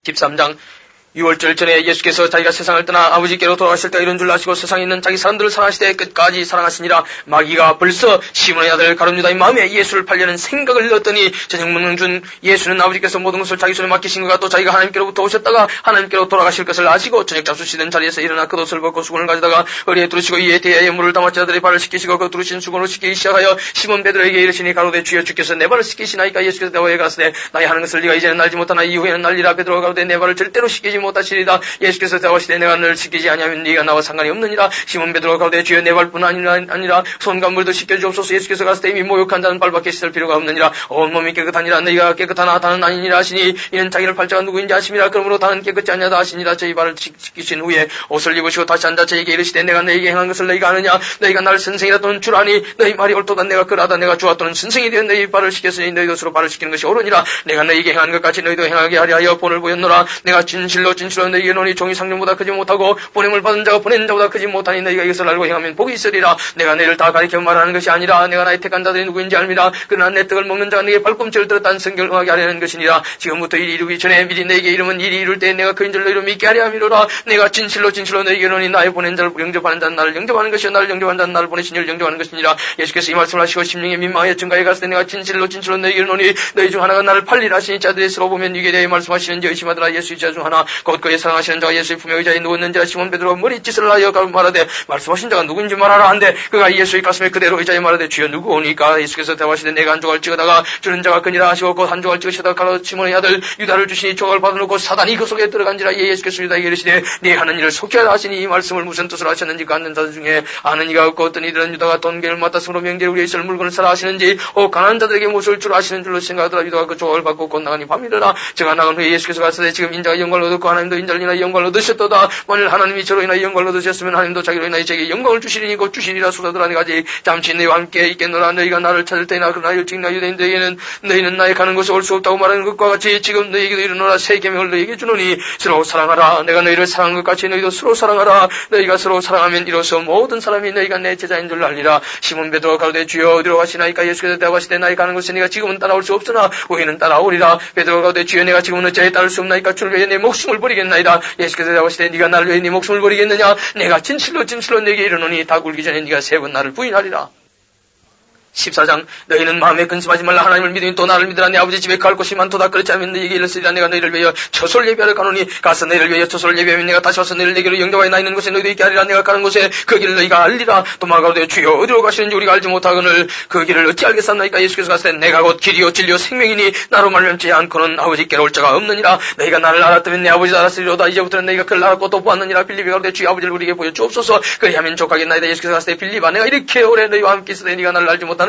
13장 6월절 전에 예수께서 자기가 세상을 떠나 아버지께로 돌아가실 때 이런 줄 아시고 세상에 있는 자기 사람들을 사랑하시되 끝까지 사랑하시니라. 마귀가 벌써 시몬의 아들 가룟 유다의 마음에 예수를 팔려는 생각을 넣었더니 저녁 먹는 중 예수는 아버지께서 모든 것을 자기 손에 맡기신 것과 또 자기가 하나님께로부터 오셨다가 하나님께로 돌아가실 것을 아시고 저녁 잡수시던 자리에서 일어나 겉옷을 벗고 수건을 가져다가 허리에 두르시고 이에 대야에 물을 담아 제자들의 발을 씻기시고 그 두르신 수건으로 씻기기 시작하여 시몬 베드로에게 이르시니 가로되 주여 주께서 내 발을 씻기시나이까. 예수께서 대화에 가시되 나의 하는 것을 네가 이제는 알지 못하나 이후에는 알리라. 베드로가 가로되 내 발을 절대로 씻기지 못하시리다. 예수께서 대하시되 내가 너를 씻기지 아니하면 네가 나와 상관이 없느니라. 시몬 베드로가 가로되 주여 내 발뿐 아니라 손과 물도 씻겨 주옵소서. 예수께서 가시되 이미 모욕한 자는 발밖에 씻을 필요가 없느니라. 온몸이 깨끗하니라. 너희가 깨끗하나 다는 아니니라 하시니 이는 자기를 팔자가 누구인지 아심이라. 그러므로 다는 깨끗지 아니하다 하시니라. 저희 발을 씻기신 후에 옷을 입으시고 다시 앉아 저에게 이르시되 내가 너희에게 행한 것을 너희가 아느냐. 너희가 나를 선생이라 또는 줄 아니 너희 말이 옳도다. 내가 그러하다 내가 주와 또는 선생이 되어 너희 발을 씻겼으니 너희도 스스로 발을 씻기는 것이 옳으니라. 내가 너희에게 행한 것 같이 너희도 행하게 하려 하여 본을 보였노라. 내가 진실로 너희에게 이르노니 종이 상령보다 크지 못하고 보냄을 받은 자가 보낸 자보다 크지 못하니 너희가 이것을 알고 행하면 복이 있으리라. 내가 너희를 다 가리켜 말하는 것이 아니라 내가 나의 택한 자들이 누구인지 알미라. 그러나 내 떡을 먹는 자가 내게 발꿈치를 들었다는 성경을 응하게 하려는 것이니라. 지금부터 일이 이루기 전에 미리 너희에게 이르면 일이 이룰 때 내가 그인 줄 너희로 믿게 하려 함이로라. 내가 진실로 너희에게 이르노니 나의 보낸 자를 영접하는 자는 나를 영접하는 것이요 나를 영접하는 자는 나를 보내신 이를 영접하는 것이니라. 예수께서 이 말씀을 하시고 심령에 민망하여 증가해 갔을 때 내가 진실로 너희에게 이르노니 너희 중 하나가 나를 팔리라 하시니 자들이 서로 보면 이게 대해 말씀하시는지 의심하더라. 예수 자 중 하나 곧 그의 사랑하시는 자가 예수의 품에 의자에 누웠는지라 시몬 베드로가 머리짓을 하여 말하되 말씀하신 자가 누구인지 말하라 한데 그가 예수의 가슴에 그대로 의자에 말하되 주여 누구오니까 예수께서 대화하시되 내가 한 조각을 찍어다가 주는 자가 그니라 하시고 곧 한 조각을 찍으시다가 가로 시몬의 아들 유다를 주시니 조각을 받아놓고 사단이 그 속에 들어간지라. 예수께서 유다에게 이르시되 네 하는 일을 속여라 하시니 이 말씀을 무슨 뜻으로 하셨는지 그 앉는 자들 중에 아는 이가 없고 어떤 이들은 유다가 돈계를 맡았으므로 명제를 위해 있을 물건을 사라 하시는지 가난한 자들에게 무엇을 주라 하시는 줄로 생각하더라. 유다가 그 조각을 받고 곧 나가니 밤이르라. 제가 나간 후에 예수께서 가시되 지금 인자가 영광을 얻었고 하나님도 인자를 인하여 영광을 얻으셨도다. 만일 하나님이 저로 인하여 영광을 얻으셨으면 하나님도 자기로 인하여 제게 영광을 주시리니 곧 주시리라. 수다들아 내가 아직 잠시 너희와 함께 있겠노라. 너희가 나를 찾을 때나 그러나 일찍 나 유대인들에게는 너희는 나의 가는 곳에 올 수 없다고 말하는 것과 같이 지금 너희에게도 이르노라. 새 계명을 너희에게 주노니 서로 사랑하라. 내가 너희를 사랑한 것 같이 너희도 서로 사랑하라. 너희가 서로 사랑하면 이로써 모든 사람이 너희가 내 제자인 줄 알리라. 시몬 베드로가 가로되 주여 어디로 가시나이까. 예수께서 대답하시되 나의 가는 곳에 네가 지금은 따라올 수 없으나 후에는 따라오리라. 베드로가 가로되 주여 내가 지금은 어찌하여 따를 수 없나이까. 주를 위해 내 목숨을 버리겠나이다. 예수께서 대답하시되 네가 나를 위해 네 목숨을 버리겠느냐. 내가 진실로 네게 이르노니 다 굴기 전에 네가 3번 나를 부인하리라. 14장 너희는 마음에 근심하지 말라. 하나님을 믿으니 또 나를 믿으라. 내 아버지 집에 갈 곳이 많도다. 그렇지 않으면 너희에게 이르시리라. 내가 너희를 위하여 처소를 예비하러 가노니 가서 너희를 위하여 처소를 예비하면 내가 다시 와서 너희를 내게로 영접하여 나 있는 곳에 너희도 있게 하리라. 내가 가는 곳에 그 길을 너희가 알리라. 또 말하되 주여 어디로 가시는지 우리가 알지 못하거늘 그 길을 어찌 알겠사나이까. 예수께서 가시되 내가 곧 길이요 진리요 생명이니 나로 말미암지 않고는 아버지께로 올 자가 없느니라. 너희가 나를 알았다면 내 아버지도 알았으리로다. 이제부터는 너희가 그를 알았고 또 보았느니라. 빌립이 가로되 주여 아버지를 우리에게 보여주옵소서. 그리하면 족하겠나이다. 예수께서 가시되 빌립아 내가 이렇게 오래 너희와 함께 있으되 네가 나를 알지 못하느냐.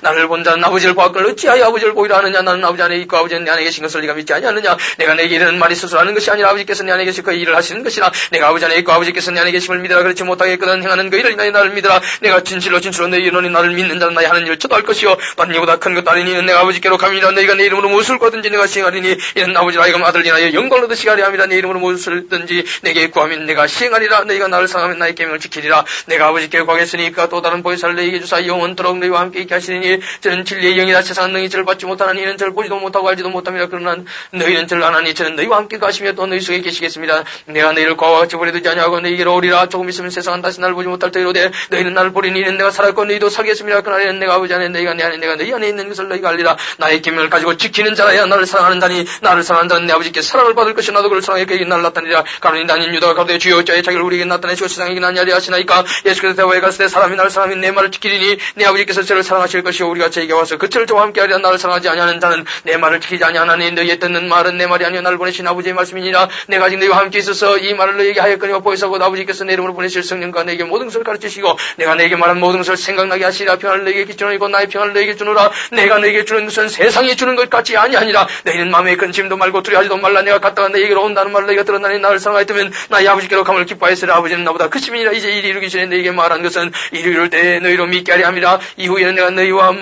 나를 본 자는 아버지를 보았거늘 어찌하여 아버지를 보이라 하느냐. 나는 아버지 안에 있고 아버지는 내 안에 계신 것을 네가 믿지 아니하느냐. 내가 내게 이르는 말이 스스로 하는 것이 아니라 아버지께서 내 안에 계시고 그 일을 하시는 것이라. 내가 아버지 안에 있고 아버지께서 내 안에 계심을 믿으라. 그렇지 못하겠거든 행하는 그 일을 인하여 나를 믿으라. 내가 진실로 너희 이르노니 나를 믿는 자는 나의 하는 일을 저도 할 것이요 또 이보다 큰 것도 아니니 이는 내가 아버지께로 감이니라. 너희가 내 이름으로 무엇을 구하든지 내가 시행하리니 이는 아버지라 하여금 아들을 인하여 영광을 얻으시게 하려 함이라. 내 이름으로 무엇을든지 내게 구하면 내가 시행하리라. 너희가 나를 사랑하면 나의 계명을 지키리라. 내가 아버지께 구하겠으니 그가 또 다른 보혜사를 너희에게 주사 영원토록 너희와 함께 있게 하시리니 저는 진리의 영이라. 세상은 너희 저를 받지 못하나니 이는 저를 보지도 못하고 알지도 못함이라. 그러나 너희는 저를 아나니 저는 너희와 함께 가시며 또 너희 속에 계시겠습니다. 내가 너희를 과와 같이 버려두지 아니하고 너희에게로 오리라. 조금 있으면 세상은 다시 나를 보지 못할 터이로되 너희는 나를 보리니 이는 내가 살았고 너희도 살겠습니다. 그날에는 내가 아버지 안에 너희가 내 안에 내가 너희 안에 있는 것을 너희가 알리라. 나의 계명을 가지고 지키는 자라야 나를 사랑하는 자니 나를 사랑하는 자는 내 아버지께 사랑을 받을 것이 나도 그를 사랑해 그에게 나를 나타내리라. 가로니 나는 유다가 가로되 주여 어찌하여 자기를 우리에게 나타내시고 세상에게 나냐리 하시나이까. 예수께서 대화에 갔을 때 사람이 나를 사랑하면 내 말을 지키리니 내 아버지께서 저를 사랑하실 것이요 우리가 저에게 와서 그처를 저와 함께 하리라. 나를 사랑하지 아니하는 자는 내 말을 지키지 아니하나니 너희의 듣는 말은 내 말이 아니요 나를 보내신 아버지의 말씀이니라. 내가 아직 너희와 함께 있어서 이 말을 너희에게 하였거니와 보혜사고 아버지께서 내 이름으로 보내실 성령과 너희에게 모든 것을 가르치시고 내가 너희에게 말한 모든 것을 생각나게 하시리라. 평안을 너희에게 주노니 곧 나의 평안을 너희에게 주노라. 내가 너희에게 주는 것은 세상이 주는 것 같이 아니하니라. 너희는 마음에 근심도 말고 두려워하지도 말라. 내가 갔다가 너희에게로 온다는 말을 너희가 들었나니 나를 사랑하였다면 나의 아버지께로 감을 기뻐하였으리. 아버지는 나보다 크심이니라. 이제 일이 이루기 전에 너희에게 말한 것은 일이 이룰 때 너희로 믿게 하려 함이라. 이후에는 내가 너희와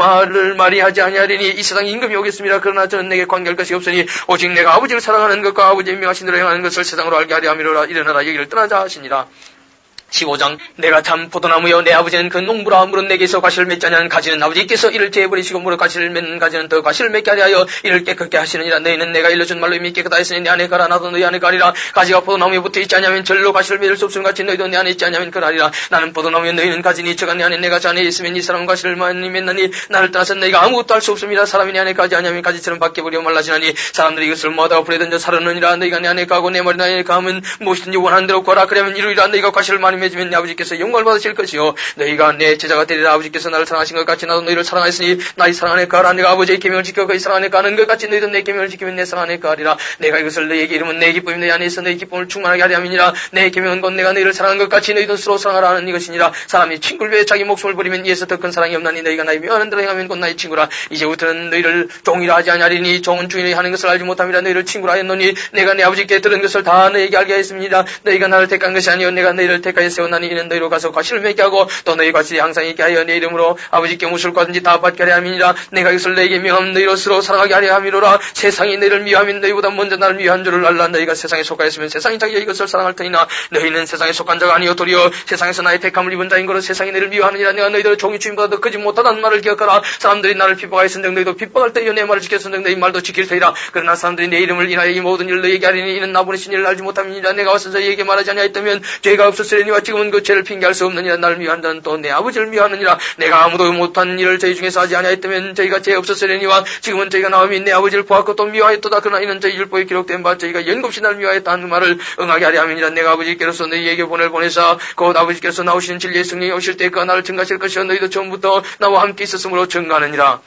말이 하지 아니하리니 이 세상에 임금이 오겠습니다. 그러나 저는 내게 관계할 것이 없으니 오직 내가 아버지를 사랑하는 것과 아버지의 명하신 대로 행하는 것을 세상으로 알게 하려 함이로라. 일어나라 여기를 떠나자 하시니라. 15장 내가 참 포도나무여 내 아버지는 그 농부라. 물은 내게서 과실을 맺지 아니하는 가지는 아버지께서 이를 제해버리시고 물을 과실을 맺는 가지는 더 과실을 맺게 하려 하여 이를 깨끗게 하시느니라. 너희는 내가 일러준 말로 이미 깨끗하다 했으니 내 안에 가라. 나도 너희 안에 가리라. 가지가 포도나무에 붙어 있지 않으면 절로 과실을 맺을 수 없음 같이 너희도 내 안에 있지 않으면 그러하리라. 나는 포도나무여 너희는 가지니 저가 내 안에 내가 저 안에 있으면 이 사람은 과실을 많이 맺나니 나를 떠나서 너희가 아무것도 할 수 없습니다. 사람이 내 안에 가지 아니하면 가지처럼 바뀌어버려 말라지나니 사람들이 이것을 모아다가 불에 던져 사르느니라. 너희가 내 안에 가고 내 말이 내 안에 가면 무엇이든지 원하는 대로 구하라. 그러면 이루리라. 너희가 과실을 많이 맺으면 내 아버지께서 영광을 받으실 것이요 너희가 내 제자가 되리라. 아버지께서 나를 사랑하신 것 같이 나도 너희를 사랑하였으니 나의 사랑 안에 가라. 내가 아버지의 계명을 지켜 그의 사랑 안에 가는 것 같이 너희도 내 계명을 지키면 내 사랑 안에 가리라. 내가 이것을 너희에게 이르면 내 기쁨이 너희 안에 있어 너희 기쁨을 충만하게 하려 함이니라. 내 계명은 곧 내가 너희를 사랑하는 것 같이 너희도 서로 사랑하라 하는 이것이니라. 사람이 친구를 위해 자기 목숨을 버리면 이에서 더 큰 사랑이 없나니 너희가 나의 명하는 대로 행하면 곧 나의 친구라. 이제부터는 너희를 종이라 하지 아니하리니 종은 주인이 하는 것을 알지 못함이라. 너희를 친구라 하였노니 내가 내 아버지께 들은 것을 다 너희에게 알게 하였습니다. 너희가 나를 택한 것이 아니요 내가 너희를 택하여 세웠나니 이는 너희로 가서 과실을 맺게 하고 또 너희 과실이 항상 있게 하여 내 이름으로 아버지께 무엇을 구하든지 다 받게 하려 함이니라. 내가 이것을 너희에게 명하면 너희로 서로 사랑하게 하려 함이로라. 세상이 너희를 미워하면 너희보다 먼저 나를 미워한 줄을 알라. 너희가 세상에 속하였으면 세상이 자기가 이것을 사랑할 터이나 너희는 세상에 속한 자가 아니요 도리어 세상에서 나의 택함을 입은 자인 거로 세상이 너희를 미워하느니라. 내가 너희들을 종이 주인보다 더 크지 못하다는 말을 기억하라. 사람들이 나를 핍박하였은즉 너희도 핍박할 때여 내 말을 지켰은즉 너희 말도 지킬 터이라. 그러나 사람들이 내 이름을 인하여 이 모든 일을 너희에게 하리니 이는 나 보내신 일을 알지 못함이니라. 내가 와서 저희에게 말하지 아니하였다면 죄가 없었으리니 내가 지금은 그 죄를 핑계할 수 없느니라. 나를 미워하는 자는 또 내 아버지를 미워하느니라. 내가 아무도 못한 일을 저희 중에서 하지 아니하였다면 저희가 죄 없었으려니와 지금은 저희가 나오미 내 아버지를 보았고 또 미워하였도다. 그러나 이는 저희 율법에 기록된 바 저희가 연금없이 나를 미워하였다 하는 말을 응하게 하려 함이니라. 내가 아버지께로서 너희에게 보내사 곧 아버지께서 나오시는 진리의 승리에 오실 때 그가 나를 증가하실 것이요 너희도 처음부터 나와 함께 있었으므로 증가하느니라.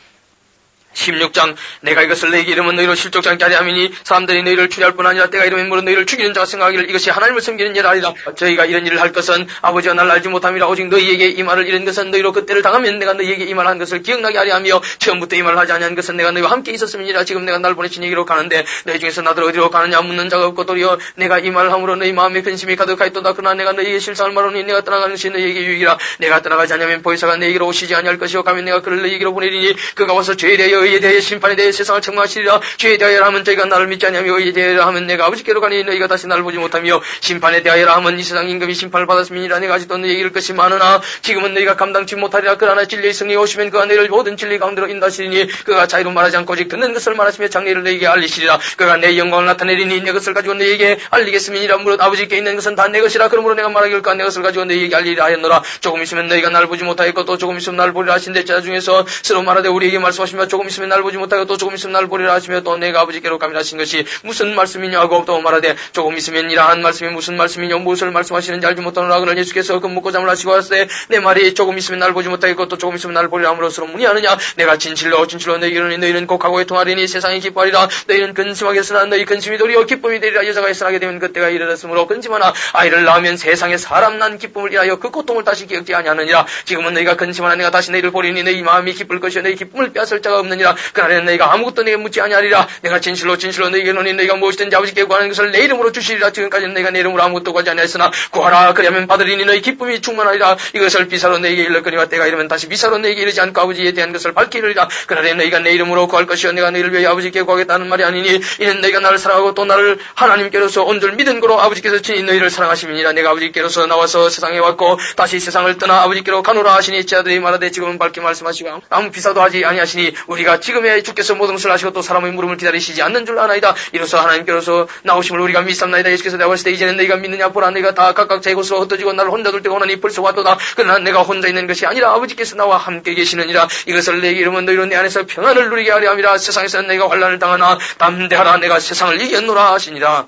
16장 내가 이것을 너희에게 이름은 너희로 실족지 않게 하려 함이니 사람들이 너희를 추리할 뿐 아니라 때가 이르면 물은 너희를 죽이는 자가 생각하기를 이것이 하나님을 섬기는 일 아니라 저희가 이런 일을 할 것은 아버지가 나를 알지 못함이라. 오직 너희에게 이 말을 이런 것은 너희로 그때를 당하면 내가 너희에게 이 말한 것을 기억나게 하려 하며 처음부터 이 말을 하지 아니한 것은 내가 너희와 함께 있었음이니라. 지금 내가 날 보내신 얘기로 가는데 너희 중에서 나들 어디로 가느냐 묻는 자가 없고 도리어 내가 이 말을 함으로 너희 마음에 근심이 가득하였도다. 그러나 내가 너희에게 실상을 말하니 내가 떠나가는 것이 너희에게 유익이라. 내가 떠나가지 않으면 보혜사가 너희에게로 오시지 아니할 것이요 가면 내가 그를 너희에게로 보내리니 그가 와서 죄에 대하여 의에 대하여 심판에 대해 세상을 책망하시리라. 죄에 대하여라 하면 저희가 나를 믿지 아니하며 의에 대하여라 하면 내가 아버지께로 가니 너희가 다시 나를 보지 못하며 심판에 대하여라 하면 이 세상 임금이 심판을 받았음이니라. 내가 아직도 너희에게 이를 것이 많으나 지금은 너희가 감당치 못하리라. 그러나 진리의 승리에 오시면 그가 너희를 모든 진리 가운데로 인도하시리니 그가 자유로 말하지 않고 오직 듣는 것을 말하시며 장래를 너희에게 알리시리라. 그가 내 영광을 나타내리니 내 것을 가지고 너희에게 알리겠음이니라. 무릇 아버지께 있는 것은 다 내 것이라. 그러므로 내가 말하기를 내 것을 가지고 너희에게 알리리라 하였노라. 조금 있으면 너희가 나를 보지 못하겠고 또 조금 있으면 나를 보리라 하신대 자 중에서 서로 말하되 우리에게 말씀하시며 조금 있으면 나를 보지 못하고 또 조금 있으면 나를 보리라 하시며 또 내가 아버지께로 가미라 하신 것이 무슨 말씀이냐 하고 또 말하되 조금 있으면 이러한 말씀이 무슨 말씀이냐 무엇을 말씀하시는지 알지 못하노라. 그러나 예수께서 그 묵고 잠을 하시고 하시되 내 말이 조금 있으면 나를 보지 못하겠고 또 조금 있으면 나를 보리라 함으로써 문의하느냐. 내가 진실로 너희에게 이르니 너희는 곧 각오에 통하리니 세상이 기뻐하리라. 너희는 근심하겠으나 너희 근심이 도리어 기쁨이 되리라. 여자가 일어나게 되면 그때가 이르렀으므로 근심하나 아이를 낳으면 세상에 사람 난 기쁨을 이하여 그 고통을 다시 기억지 아니하느니라. 지금은 너희가 근심하나 내가 다시 너희를 보리니 너희 마음이 기쁠 것이요 너희 기쁨을 빼앗을 자가 없느니라. 그날에는 너희가 아무것도 내게 묻지 아니하리라. 내가 진실로 너희에게 이르노니 너희가 무엇이든지 아버지께 구하는 것을 내 이름으로 주시리라. 지금까지는 너희가 내 이름으로 아무것도 구하지 아니하였으나 구하라 그리하면 받으리니 너희 기쁨이 충만하리라. 이것을 비사로 너희에게 일렀거니와 때가 이르면 다시 비사로 너희에게 이르지 않고 아버지에 대한 것을 밝히리라. 그날에 너희가 내 이름으로 구할 것이요 내가 너희를 위하여 아버지께 구하겠다는 말이 아니니 이는 너희가 나를 사랑하고 또 나를 하나님께로서 온 줄 믿은 거로 아버지께서 친히 너희를 사랑하심이니라. 내가 아버지께로서 나와서 세상에 왔고 다시 세상을 떠나 아버지께로 가노라 하시니 제자들이 말하되 지금은 밝게 말씀하시고 아무 비사도 하지 아니하시니 우리가 지금에 주께서 모든 것을 하시고 또 사람의 물음을 기다리시지 않는 줄 아나이다. 이로써 하나님께로서 나오심을 우리가 믿삼나이다. 예수께서 내가 왔을 때 이제는 너희가 믿느냐 보라. 너희가 다 각각 제 곳으로 흩어지고 나를 혼자 둘 때가 오나니 벌써 왔도다. 그러나 내가 혼자 있는 것이 아니라 아버지께서 나와 함께 계시느니라. 이것을 내게 이르면 너희로 내 안에서 평안을 누리게 하려 함이라. 세상에서는 내가 환난을 당하나 담대하라. 내가 세상을 이겼노라 하시니라.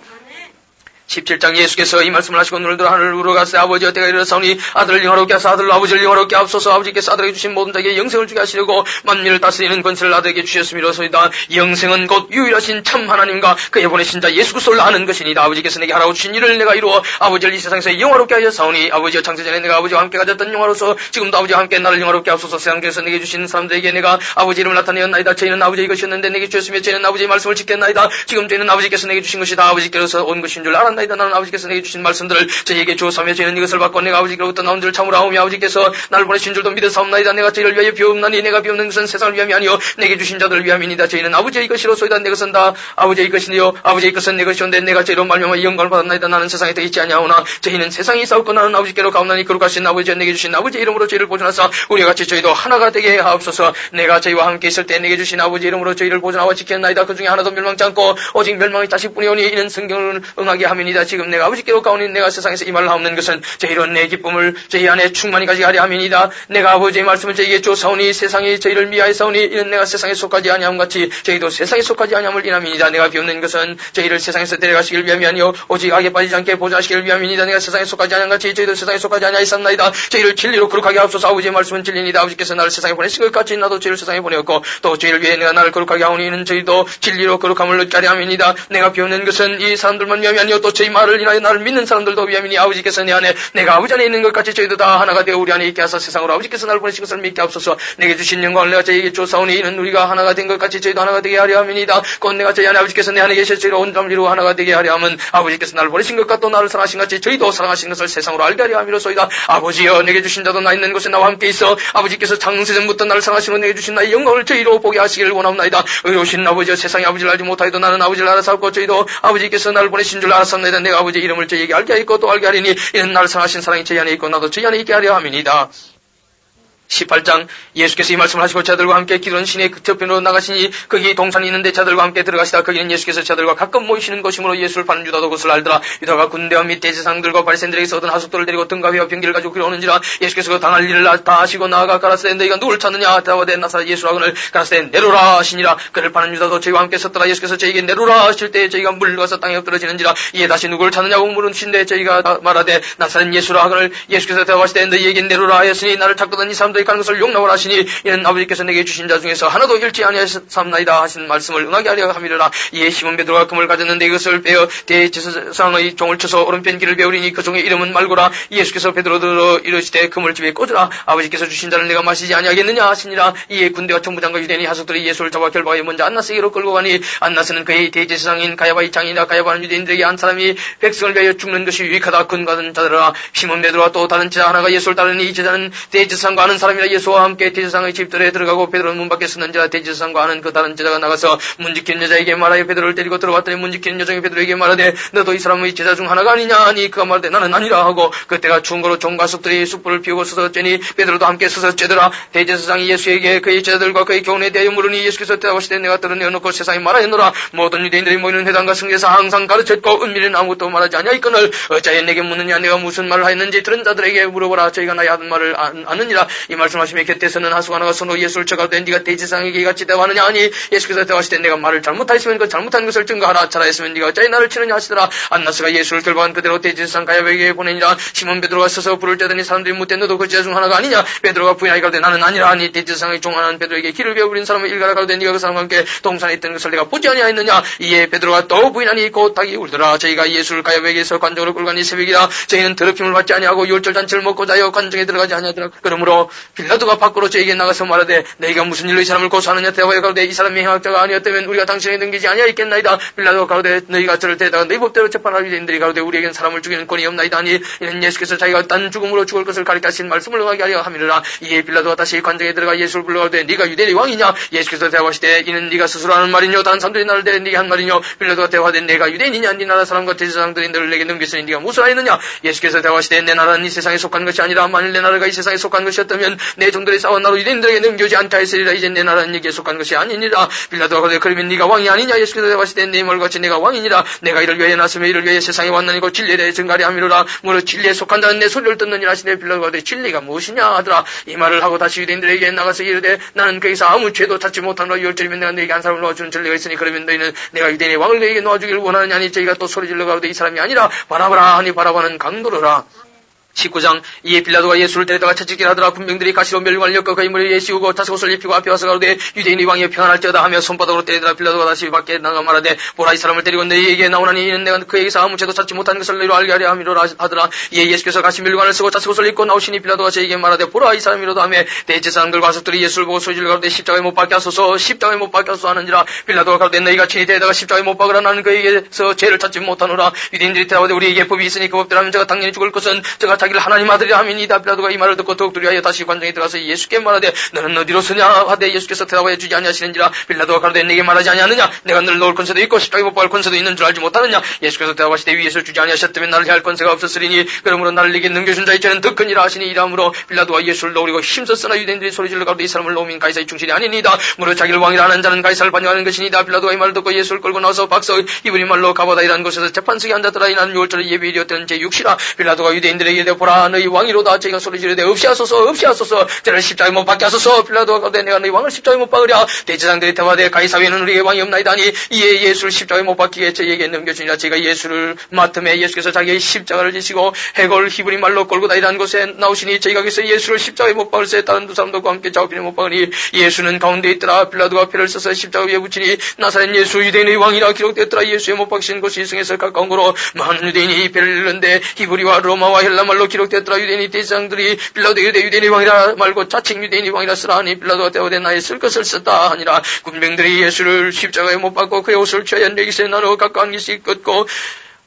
17장 예수께서 이 말씀을 하시고 눈을 들어 하늘을 우러가시되 아버지여 때가 이르렀사오니 아들을 영화롭게 하사 아들로 아버지를 영화롭게 하옵소서. 아버지께서 아들에게 주신 모든 자에게 영생을 주게 하시려고 만민을 다스리는 권세를 아들에게 주셨음이로소이다. 영생은 곧 유일하신 참 하나님과 그의 보내신 자 예수 그리스도를 아는 것이니이다. 아버지께서 내게 하라고 주신 일을 내가 이루어 아버지를 이 세상에서 영화롭게 하였사오니 아버지여 창세전에 내가 아버지와 함께 가졌던 영화로서 지금도 아버지와 함께 나를 영화롭게 하옵소서. 세상에서 내게 주신 사람들에게 내가 아버지 이름을 나타내었나이다. 저희는 아버지의 것이었는데 내게 주셨으며 저희는 아버지의 말씀을 지켰나이다. 지금 저희는 아버지께서 내게 주신 것이 다 아버지께로서 온 것인 줄 알았나이다. 나는 아버지께서 내게 주신 말씀들을 저희에게 주었사며 저희는 이것을 받고 내가 아버지께로부터 나온 줄 참으로 아오며 아버지께서 나를 보내신 줄도 믿어사옵나이다. 내가 저희를 위하여 비옵나니 내가 비옵는 것은 세상을 위함이 아니요 내게 주신 자들을 위함이니이다. 저희는 아버지의 것이로소이다. 내 것은 다 아버지의 것이니요 아버지의 것은 내 것이온데 내가 저희로 말미암아 영광을 받았나이다. 나는 세상에 더 있지 아니하오나 저희는 세상에 있사옵고 나는 아버지께로 가옵나니 거룩하신 아버지여 내게 주신 아버지의 이름으로 저희를 보존하사 우리와 같이 저희도 하나가 되게 하옵소서. 내가 저희와 함께 있을 때 내게 주신 아버지의 이름으로 저희를 보존하고 지켰나이다. 그 중에 하나도 멸망치 않고 오직 멸망의 자식뿐이오니 이는 성경을 응하게 함이니이다. 지금 내가 아버지께로 가오니 내가 세상에서 이 말을 하옵는 것은 저희로 내 기쁨을 저희 안에 충만히 가지게 하려 함이니이다. 내가 아버지의 말씀을 저희에게 주사오니 세상이 저희를 미하였사오니 이는 내가 세상에 속하지 아니함 같이 저희도 세상에 속하지 아니함을 인함이니이다. 내가 비옵는 것은 저희를 세상에서 데려가시길 위함이 아니요 오직 악에 빠지지 않게 보존하시길 위함이니이다. 내가 세상에 속하지 아니함 같이 저희도 세상에 속하지 아니하였사옵나이다. 저희를 진리로 거룩하게 하옵소서. 아버지의 말씀은 진리니이다. 아버지께서 나를 세상에 보내신 것 같이 나도 저희를 세상에 보내었고 또 저희를 위해 내가 나를 거룩하게 하오니 이는 저희도 진리로 거룩함을 얻게 하려 함이니이다. 내가 비옵는 것은 이 사람들만 위함이 아니요 또 저희 말을 인하여 나를 믿는 사람들도 위함이니 아버지께서 내 안에 내가 아버지 안에 있는 것 같이 저희도 다 하나가 되어 우리 안에 있게 하사 세상으로 아버지께서 나를 보내신 것을 믿게 하옵소서. 내게 주신 영광을 내가 저희에게 주사오니 이는 우리가 하나가 된 것 같이 저희도 하나가 되게 하려 함이니이다. 곧 내가 저희 안에 아버지께서 내 안에 계셔 저희로 온전함을 이루어 하나가 되게 하려 함은 아버지께서 나를 보내신 것과 또 나를 사랑하신 같이 저희도 사랑하신 것을 세상으로 알게 하려 함이로소이다. 아버지여 내게 주신 자도 나 있는 곳에 나와 함께 있어 아버지께서 창세전부터 나를 사랑하시고 내게 주신 나의 영광을 저희로 보게 하시기를 원합나이다. 의로우신 아버지여 세상에 아버지를 알지 못하여도 나는 아버지를 알아사옵고 저희도 아버지께서 나를 보내신 줄 알았사옵나이다. 내가 아버지의 이름을 저희에게 알게 하였고 또 알게 하리니 이는 나를 사랑하신 사랑이 저희 안에 있고 나도 저희 안에 있게 하려 함이니이다. 18장 예수께서 이 말씀을 하시고 자들과 함께 기도하는 시내 그 저편으로 나가시니 거기 동산이 있는데 자들과 함께 들어가시다 거기는 예수께서 자들과 가끔 모이시는 곳이므로 예수를 파는 유다도 그것을 알더라. 유다가 군대와 및 대제사장들과 바리새인들에게서 얻은 하숙도를 데리고 등가위와 병기를 가지고 그리 오는지라. 예수께서 그 당할 일을 다 하시고 나아가 가라사대 너희가 누구를 찾느냐 대답하되 나사렛 예수라거늘 가라사대 내로라 하시니라. 그를 파는 유다도 저희와 함께 섰더라. 예수께서 저에게 내로라 하실 때 저희가 물러가서 땅에 엎드러지는지라. 이에 다시 누구를 찾느냐고 물으신데 저희가 말하되 나사렛 예수라 하거늘 예수께서 대답하시되 너희에게 내로라 하였으니 나를 찾거든 이 사람들이 가는 것을 용납하라 하시니 이는 아버지께서 내게 주신 자 중에서 하나도 잃지 아니하였사옵나이다 하신 말씀을 응하게 하려 함이로라. 이에 시몬 베드로가 금을 가졌는데 이것을 베어 대제사장의 종을 쳐서 오른편 길을 베으리니 그 종의 이름은 말고라. 예수께서 베드로들어 이르시되 금을 집에 꽂으라. 아버지께서 주신 자를 내가 마시지 아니하겠느냐 하시니라. 이에 군대와 총부장과 유대인이 하숙들이 예수를 잡아 결박하여 먼저 안나스에게로 끌고 가니 안나스는 그의 대제사장인 가야바의 장이나 가야바는 유대인들에게 한 사람이 백성을 위하여 죽는 것이 유익하다 근거하던 자들아. 시몬 베드로와 또 다른 제자 하나가 예수를 따르니 이 제자는 대제사장과 아는 사람이라. 예수와 함께 대제사장의 집들에 들어가고 베드로는 문 밖에 섰는지라. 대제사장과 아는 그 다른 제자가 나가서 문 지키는 여자에게 말하여 베드로를 데리고 들어갔더니 문 지키는 여종이 베드로에게 말하되 너도 이 사람의 제자 중 하나가 아니냐 하니 그가 말하되 나는 아니라 하고 그때가 추운 거로 종과 숙들이 숯불을 피우고 서서 쬐니 베드로도 함께 서서 쬐더라. 대제사장이 예수에게 그의 제자들과 그의 교훈에 대하여 물으니 예수께서 대답하시되 내가 드러내어놓고 세상에 말하였노라. 모든 유대인들이 모이는 회당과 성에서 항상 가르쳤고 은밀히는 아무것도 말하지 아니하였거늘 어찌하여 내게 묻느냐. 내가 무슨 말을 하였는지 들은 자들에게 물어보라. 저희가 나의 하던 말을 아느니라. 이 말씀하시며 곁에서는 하수가 나가 손으로 예수를 쳐가되 네가 대제사장에게 이같이 대화하느냐 하니 예수께서 대답하시되 내가 말을 잘못하였으면 그 잘못한 것을 증거하라. 잘하였으면 네가 어찌하여 나를 치느냐 하시더라. 안나스가 예수를 결박한 그대로 대제사장 가야바에게 보내니라. 시몬 베드로가 서서 불을 쬐더니 사람들이 묻되 너도 그 제자 중 하나가 아니냐. 베드로가 부인하여 가로되 나는 아니라 하니 대제사장의 종 하나는 베드로에게 길을 베어버린 사람을 일가라 가로되 네가 그 사람과 함께 동산에 있던 것을 내가 보지 아니하였느냐. 이에 베드로가 또 부인하니 곧 닭이 울더라. 저희가 예수를 가야바에게서 관정으로 끌고 가니 새벽이라. 저희는 더럽힘을 받지 아니하고 율절 잔치를 먹고 자여 관정에 들어가지 아니하더라. 그러므로 빌라도가 밖으로 저에게 나가서 말하되 너희가 무슨 일로 이 사람을 고소하느냐. 대답하여 가로되 이 사람이 행악자가 아니었다면 우리가 당신에게 넘기지 아니하였겠나이다. 빌라도가 가로되 너희가 저를 데려다가 너희 법대로 재판하라. 유대인들이 가로되 우리에겐 사람을 죽이는 권이 없나이다 하니 이는 예수께서 자기가 어떤 죽음으로 죽을 것을 가리켜 하신 말씀을 응하게 하려 함이라. 이에 빌라도가 다시 관정에 들어가 예수를 불러가로되 네가 유대인의 왕이냐. 예수께서 대답하시되 이는 네가 스스로 하는 말이뇨 다른 사람들이 나를 대해 네게 한 말이뇨. 빌라도가 대답하되 내가 유대인이냐. 네 나라 사람과 대제사장들이 너를 내게 넘겼으니 네가 무엇을 하였느냐. 예수께서 대답하시되 내 나라는 이 세상에 속한 것이 아니라 만일 내 나라가 이 세상에 속한 것이었다면 내 종들이 싸워 나로 유대인들에게 넘겨지 않게 하였으리라. 이제 내 나라는 여기에 속한 것이 아니니라. 빌라도가 가로되 그러면 네가 왕이 아니냐. 예수께서 대답하시되 내 말같이 내가 왕이니라. 내가 이를 위하여 났으며 이를 위하여 세상에 왔나니고 진리에 대해 증가리 함이로라. 무릇 진리에 속한 자는 내 소리를 듣느니라 하시되 빌라도가 가로되 진리가 무엇이냐 하더라. 이 말을 하고 다시 유대인들에게 나가서 이르되 나는 거기서 아무 죄도 찾지 못하노라. 열절이면 내가 너에게 한 사람을 놓아주는 전례가 있으니 그러면 너희는 내가 유대인의 왕을 너에게 놓아주기를 원하느냐 하니 저희가 또 소리질러 가로되 이 사람이 아니라 바라바라 하니 바라바는 강도로라. 19장 이에 빌라도가 예수를 데려다가 채찍질 하더라. 군병들이 가시로 멸관을 엮어 그의 머리에 씌우고 자식옷을 입히고 앞에 와서 가로되 유대인의 왕이여 평안할지어다 하며 손바닥으로 때리더라. 빌라도가 다시 밖에 나가 말하되 보라 이 사람을 데리고 너희에게 나오나니 이는 내가 그에게서 아무 죄도 찾지 못한 것을 너희로 알게 하려 함이로라 하더라. 이에 예수께서 가시 멸관을 쓰고 자식옷을 입고 나오시니 빌라도가 저에게 말하되 보라 이 사람이로다 하며 대제사장들과 가족들이 예수를 보고 소리질러 가로되 십자가에 못 박게 하소서 십자가에 못 박게 하소서 하는지라. 빌라도가 가로되 너희가 친히 데려다가 십자가에 못 박으라. 나는 그에게서 죄를 찾지 못하노라. 유대인들이 대답하되 우리에게 법이 있으니 그 법대로 하면 저가 당연히 죽을 것은 저가 자기를 하나님 아들이라 하미니이다. 빌라도가 이 말을 듣고 더욱 두려워하여 다시 관정에 들어가서 예수께 말하되 너는 어디로 서냐 하되 예수께서 대답하여 주지 아니하시는지라. 빌라도가 가로되 내게 말하지 아니하느냐. 내가 너를 놓을 권세도 있고 십자가에 못 박을 권세도 있는 줄 알지 못하느냐. 예수께서 대답하시되 위에서 주지 아니하셨다면 나를 해할 권세가 없었으리니 그러므로 나를 내게 넘겨준 자의 죄는 더 크니라 하시니 이러므로 빌라도가 예수를 놓으려고 힘썼으나 유대인들이 소리질러 가로되 이 사람을 놓으면 가이사의 충실이 아니니이다. 무릇 자기를 왕이라 하는 자는 가이사를 반영하는 것이니이다. 빌라도가 이 말을 듣고 예수를 끌고 나와서 박서 이브리 말로 가바다이라는 곳에서 재판석에 앉았더라. 이날은 6월절의 예비일이었던 제6시라. 빌라도가 유대인들에게 이르되 보라 너희 왕이로다. 저희가 소리지르되 없이하소서 없이하소서 저를 십자가에 못 박게 하소서. 빌라도가 가로되 내가 너희 왕을 십자가에 못 박으랴. 대제사장들이 대답하되 가이사 외에는 우리에게 왕이 없나이다 하니 이에 예수를 십자가에 못 박기에 저희에게 넘겨주니라. 제가 예수를 맡음에 예수께서 자기의 십자가를 지시고 해골 히브리 말로 골고다이라는 곳에 나오시니 저희가 거기서 예수를 십자가에 못 박을새 다른 두 사람들과 함께 자우편에 못 박으니 예수는 가운데 있더라. 빌라도가 표를 써서 십자가 위에 붙이니 나사렛 예수 유대인의 왕이라 기록되었더라. 예수의 못 박히신 곳이 성에서 가까운 거로 많은 유대인이 배를 잃는데 히브리와 로마와 헬라말로 기록되었더라. 유대인이 대제사장들이 빌라도에게 이르되 유대인의 왕이라 말고 자칭 유대인의 왕이라 쓰라 하니 빌라도가 대답하되 나의 쓸 것을 썼다 하니라. 군병들이 예수를 십자가에 못 박고 그의 옷을 취하여 4깃에 나누어 각각 한 깃씩 긋고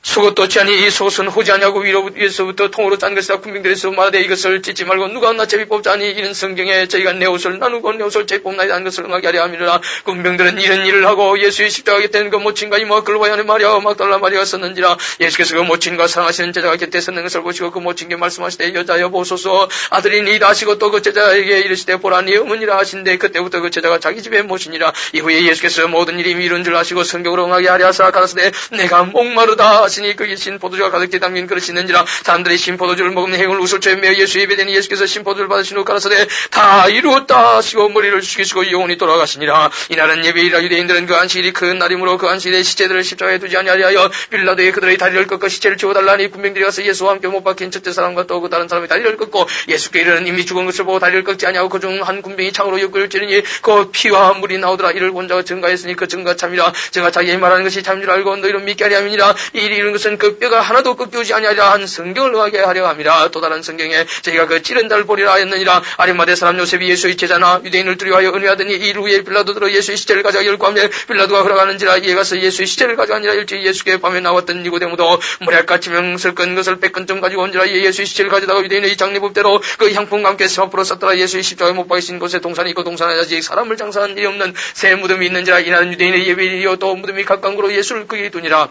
속옷도 어찌하니 이 속옷은 호지 아니하고 위에서부터 통으로 짠 것이다. 군병들에서 말하되 이것을 찢지 말고 누가 나 제비 뽑자니 이는 성경에 저희가 내 옷을 나누고 내 옷을 제비 뽑나이다 하는 것을 응하게 하려 함이라. 군병들은 이런 일을 하고 예수의 십자가 곁에 있는 그 모친과 이모와 글로바의 아내 마리아와 막달라 마리아가 섰는지라. 예수께서 그 모친과 사랑하시는 제자가 곁에 섰는 것을 보시고 그 모친께 말씀하시되 여자여 보소서 아들이니이다 하시고 또 그 제자에게 이르시되 보라 네 어머니라 하신데 그때부터 그 제자가 자기 집에 모시니라. 이후에 예수께서 모든 일이 이룬 줄 아시고 성경으로 응하게 하려 하사 가라사대 내가 목마르다 하시니 거기 신 포도주가 가득히 담긴 그릇이 있는지라. 사람들이 신 포도주를 먹으면 행을 웃을처에 매어 예수 예배 되니 예수께서 신 포도주를 받으신 후 가라사대 다 이루었다 하시고 머리를 숙이시고 영원히 돌아가시니라. 이날은 예배일이라. 유대인들은 그 안식일이 큰 날이므로 그 안식일에 시체들을 십자가에 두지 아니하여 빌라도에 그들의 다리를 꺾어 시체를 치워달라니 군병들이 가서 예수와 함께 못 박힌 첫째 사람과 또 그 다른 사람의 다리를 꺾고 예수께 이르는 이미 죽은 것을 보고 다리를 꺾지 아니하고 그 중 한 군병이 창으로 옆구리를 찌르니 그 피와 물이 나오더라. 이를 본 자가 증가했으니 그 증가 참이라. 제가 자기의 말하는 것이 참인 줄 알고 너희를 믿게 하려 함이니라. 이 일이 이른 것은 그 뼈가 하나도 꺾이지 아니하리라 한 성경을 의하게 하려 함이라. 또 다른 성경에 저희가 그 찌른 자를 보리라 하였느니라. 아리마대 사람 요셉이 예수의 제자나 유대인을 두려워하여 은혜하더니 이 일 후에 빌라도 들어 예수의 시체를 가져가 열구하며 빌라도가 허락하는지라. 이에 가서 예수의 시체를 가져가니라. 일찍 예수께 밤에 나왔던 니고데모도 모략같이 명슬 끈 것을 100건 좀 가지고 온지라. 이에 예수의 시체를 가져다가 유대인의 장례법대로 그 향품과 함께 세마포로 쌌더라. 예수의 십자가에 못 박이신 곳에 동산이 있고 동산에 아직 사람을 장사한 일이 없는 새 무덤이 있는지라. 이날은 유대인의 예배일이요 또 무덤이 각각으로 예수를 거기에 두니라.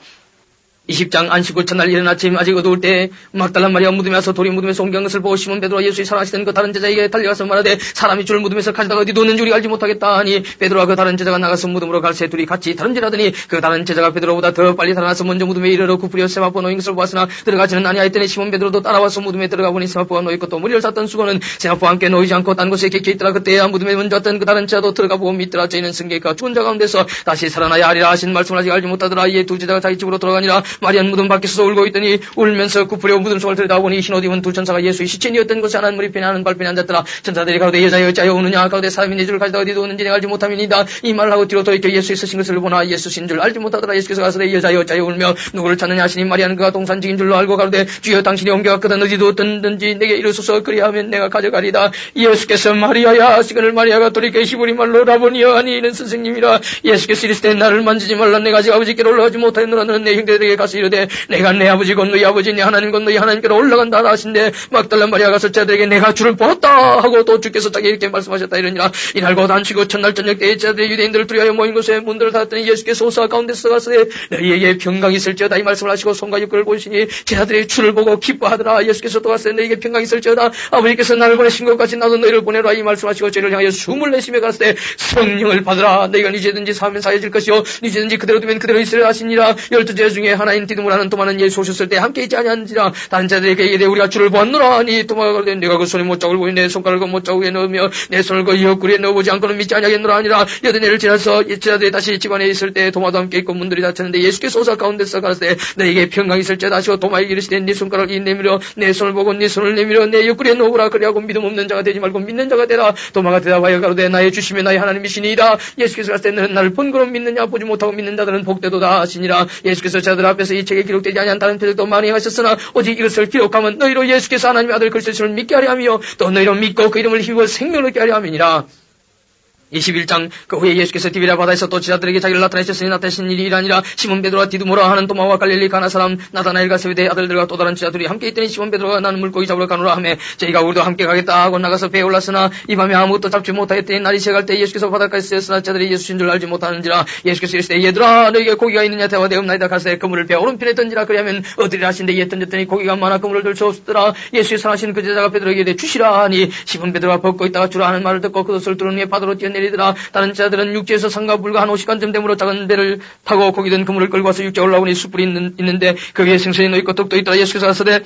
20장 안식 후 첫날 이른 아침 아직 어두울 때 막달라 마리아 무덤에 와서 돌이 무덤에서 옮겨간 것을 보고 시몬 베드로가 예수의 사랑하시던 그 다른 제자에게 달려가서 말하되 사람이 줄을 무덤에서 가져다가 어디 뒀는지 우리가 알지 못하겠다 하니 베드로와 그 다른 제자가 나가서 무덤으로 갈새 둘이 같이 다름질하더니 그 다른 제자가 베드로보다 더 빨리 달아나서 먼저 무덤에 이르러 구부려 세마포 놓인 것을 보았으나 들어가지는 아니하였더니 시몬 베드로도 따라와서 무덤에 들어가 보니 세마포가 놓였고 또 머리를 쌌던 수건은 세마포와 함께 놓이지 않고 딴 곳에 객혀 있더라. 그때야 무덤에 먼저 왔던 그 다른 제자도 들어가 보고 믿더라. 저희는 승객과 죽은 자 가운데서 다시 살아나야 하리라 하신 말씀을 아직 알지 못하더라. 이에 두 제자가 자기 집으로 돌아가니라. 마리아는 무덤 밖에서 울고 있더니 울면서 구부려 무덤 속을 들여다보니 흰옷 입은 두 천사가 예수의 시체니었던 것이 하나는 머리 편에 하나는 발편에 앉았더라. 천사들이 가로되 여자여 어찌하여 우느냐. 가로되 사람이 내 줄을 가져다 어디 두었는지 내가 알지 못함이니이다. 이 말을 하고 뒤로 돌이켜 예수의 서신 것을 보나 예수신 줄 알지 못하더라. 예수께서 가서되 여자여 어찌하여 울며 누구를 찾느냐 하시니 마리아는 그가 동산직인 줄로 알고 가로되 주여 당신이 옮겨갔거든 어디 두었든지 내게 이르소서 그리하면 내가 가져가리다. 예수께서 마리아야 하시거늘 마리아가 돌이켜 히브리 말로 라보니여 하니 이는 선생님이라. 예수께서 이르시되 나를 만지지 말라. 내가 아직 아버지께로 올라가지 못하였노라. 너는 내 형제들에게 가서 이르되 내가 내 아버지 곧 너희 아버지 내 하나님 곧 너희 하나님께로 올라간다 하신데 막달라 마리아가 제자들에게 내가 주를 보았다 하고 또 주께서 자기에게 이렇게 말씀하셨다 이러니라. 이날 곧 안식후 첫날 저녁 때에 제자들이 유대인들을 두려워하여 모인 곳에 문들을 닫았더니 예수께서 오사 가운데서 가서되 너희에게 평강이 있을지어다 이 말씀을 하시고 손과 입구를 보시니 제자들이 주를 보고 기뻐하더라. 예수께서 또 가서되 너희에게 평강이 있을지어다 아버지께서 나를 보내신 것 같이 나도 너희를 보내라 이 말씀하시고 저희를 향하여 숨을 내쉬며 가서되 성령을 받으라. 너희가 니제든지 사하면 사해질 것이요 니제든지 그대로 두면 그대로 있으라 하시니라. 12제자 중에 하나인 디두모라는 도마는 예수 오셨을 때 함께 있지 아니한지라. 다른 자들에게 이르되 우리가 주를 보았노라 하니 도마가 가로되 내가 그 손에 못자국을 보니 내 손가락을 그 못자국에 넣으며 내 손을 그 옆구리에 넣어보지 않고는 믿지 아니하겠노라 하니라. 8일을 지나서 제자들이 다시 집안에 있을 때 도마도 함께 있고 문들이 닫혔는데 예수께서 오사 가운데서 가라사대 너에게 평강이 있을지어다 하시고 도마에게 이르시되 네 손가락을 내밀어 내 손을 보고 네 손을 내밀어 내 옆구리에 넣으라. 그리하고 믿음 없는 자가 되지 말고 믿는 자가 되라. 도마가 대답하여 가로되 나의 주심에 나의 하나님이시니이다. 예수께서 가라사대 너는 나를 본거로 믿느냐. 보지 못하고 믿는 자들은 복되도다 하시니라. 예수께서 자들 앞에서 이 책에 기록되지 아니한 다른 표적도 많이 하셨으나 오직 이것을 기록하면 너희로 예수께서 하나님의 아들 그리스도를 믿게 하려 하며 또 너희로 믿고 그 이름을 힘입어 생명을 얻게 하려 함이니라. 21장 그 후에 예수께서 디베랴 바다에서 또 제자들에게 자기를 나타내셨으니 나타내신 일이 아니라 시몬 베드로와 디두모라 하는 도마와 갈릴리 가나 사람 나다나엘과 세베대의 아들들과 또 다른 제자들이 함께 있더니 시몬 베드로가 나는 물고기 잡으러 가노라 하며 저희가 우리도 함께 가겠다 하고 나가서 배에 올랐으나 이 밤에 아무것도 잡지 못하였더니 날이 새갈 때 예수께서 바닷가에 쓰였으나 제자들이 예수신 줄 알지 못하는지라. 예수께서 이르시되 얘들아 너에게 고기가 있느냐 대화되 없나이다. 가서되 그물을 배 오른편에 던지라. 그리하면 얻으리라 하신데 이에 던졌더니 고기가 많아 그물을 들 수 없더라. 예수의 사랑하시는 그 제자가 베드로에게 이르되 주시라 하니 시몬 베드로가 벗고 있다가 주라 하는 말을 듣고 그것을 두른 후에 바다로 뛰어내리더라. 다른 자들은 육지에서 상가 불과 한 50간쯤 되므로 작은 배를 타고 고기 든 그물을 끌고 와서 육지에 올라오니 숯불이 있는데 거기에 생선이 놓여있고 떡도 있더라. 예수께서 가서되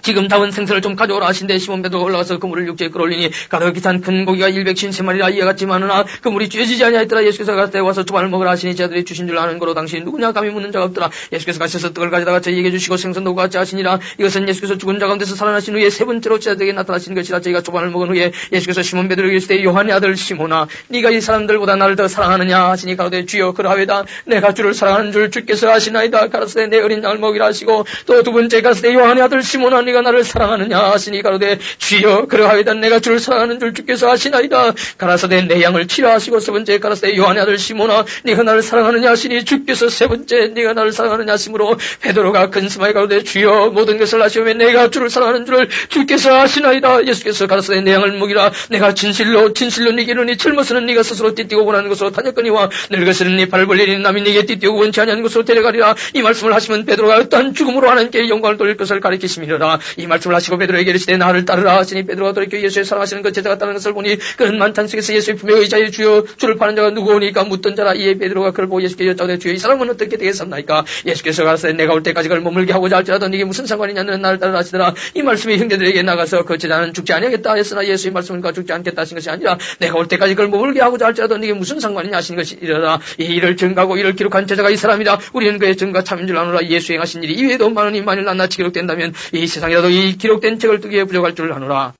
지금 잡은 생선을 좀 가져오라 하신데 시몬 베드로가 올라가서 그물을 육지에 끌어올리니 가득히 찬 큰 고기가 153마리라. 이에 같지만은 그물이 쥐어지지 아니하였더라. 예수께서 가서 와서 주반을 먹으라 하시니 제자들이 주신 줄 아는 거로 당신이 누구냐 감히 묻는 자가 없더라. 예수께서 가셔서 떡을 가져다가 저희에게 주시고 생선도 같이 하시니라. 이것은 예수께서 죽은 자 가운데서 살아나신 후에 세 번째로 제자들에게 나타나신 것이라. 저희가 주반을 먹은 후에 예수께서 시몬 베드로에게 이르시되 요한의 아들 시몬아 네가 이 사람들보다 나를 더 사랑하느냐 하시니 가로되 주여 그러하외다. 내가 주를 사랑하는 줄 주께서 아시나이다. 가로되 내 어린 양을 먹이라 하시고 또 두 번째 가로되 요한의 아들 시몬아 네가 나를 사랑하느냐 하시니 가로되 주여 그러하이다 내가 주를 사랑하는 줄 주께서 아시나이다. 가라사대 내 양을 치라 하시고 세 번째 가라사대 요한의 아들 시몬아 네가 나를 사랑하느냐 하시니 주께서 세 번째 네가 나를 사랑하느냐 하심으로 베드로가 근심하여 가로되 주여 모든 것을 아시오매 내가 주를 사랑하는 줄을 주께서 아시나이다. 예수께서 가라사대 내 양을 먹이라. 내가 진실로 네게 이르니 젊어서는 네가 스스로 띠띠고 원하는 것으로 다녔거니와 늙어서는 네 발을 벌리니 남이 네게 띠띠고 원치 아니하는 것으로 데려가리라. 이 말씀을 하시면 베드로가 어떠한 죽음으로 하나님께 영광을 돌릴 것을 가리키심이로라. 이 말씀을 하시고 베드로에게 이르시되 나를 따르라 하시니 베드로가 돌이켜 예수의 사랑하시는 그 제자가 따르는 것을 보니 그는 만탄 속에서 예수의 품에 의자에 주여 주를 파는 자가 누구오니까 묻던 자라. 이에 베드로가 그를 보고 예수께 여짜오되 주여 이 사람은 어떻게 되겠습니까? 예수께서 가라사대 내가 올 때까지 그를 머물게 하고자 할지라도 네게 무슨 상관이냐 너는 나를 따르라 하시더라. 이 말씀이 형제들에게 나가서 그 제자는 죽지 아니하겠다 했으나 예수의 말씀은 그가 죽지 않겠다 하신 것이 아니라 내가 올 때까지 그를 머물게 하고자 할지라도 네게 무슨 상관이냐 하신 것이니라. 이 일을 증가하고 이를 기록한 제자가 이 사람이다. 우리는 그의 증가 참인 줄 아노라. 예수 행하신 일이 이외에도 많으니 만일 낱낱이 기록된다면 이 세상이라도 이 기록된 책을 뜨기에 부족할 줄 아노라.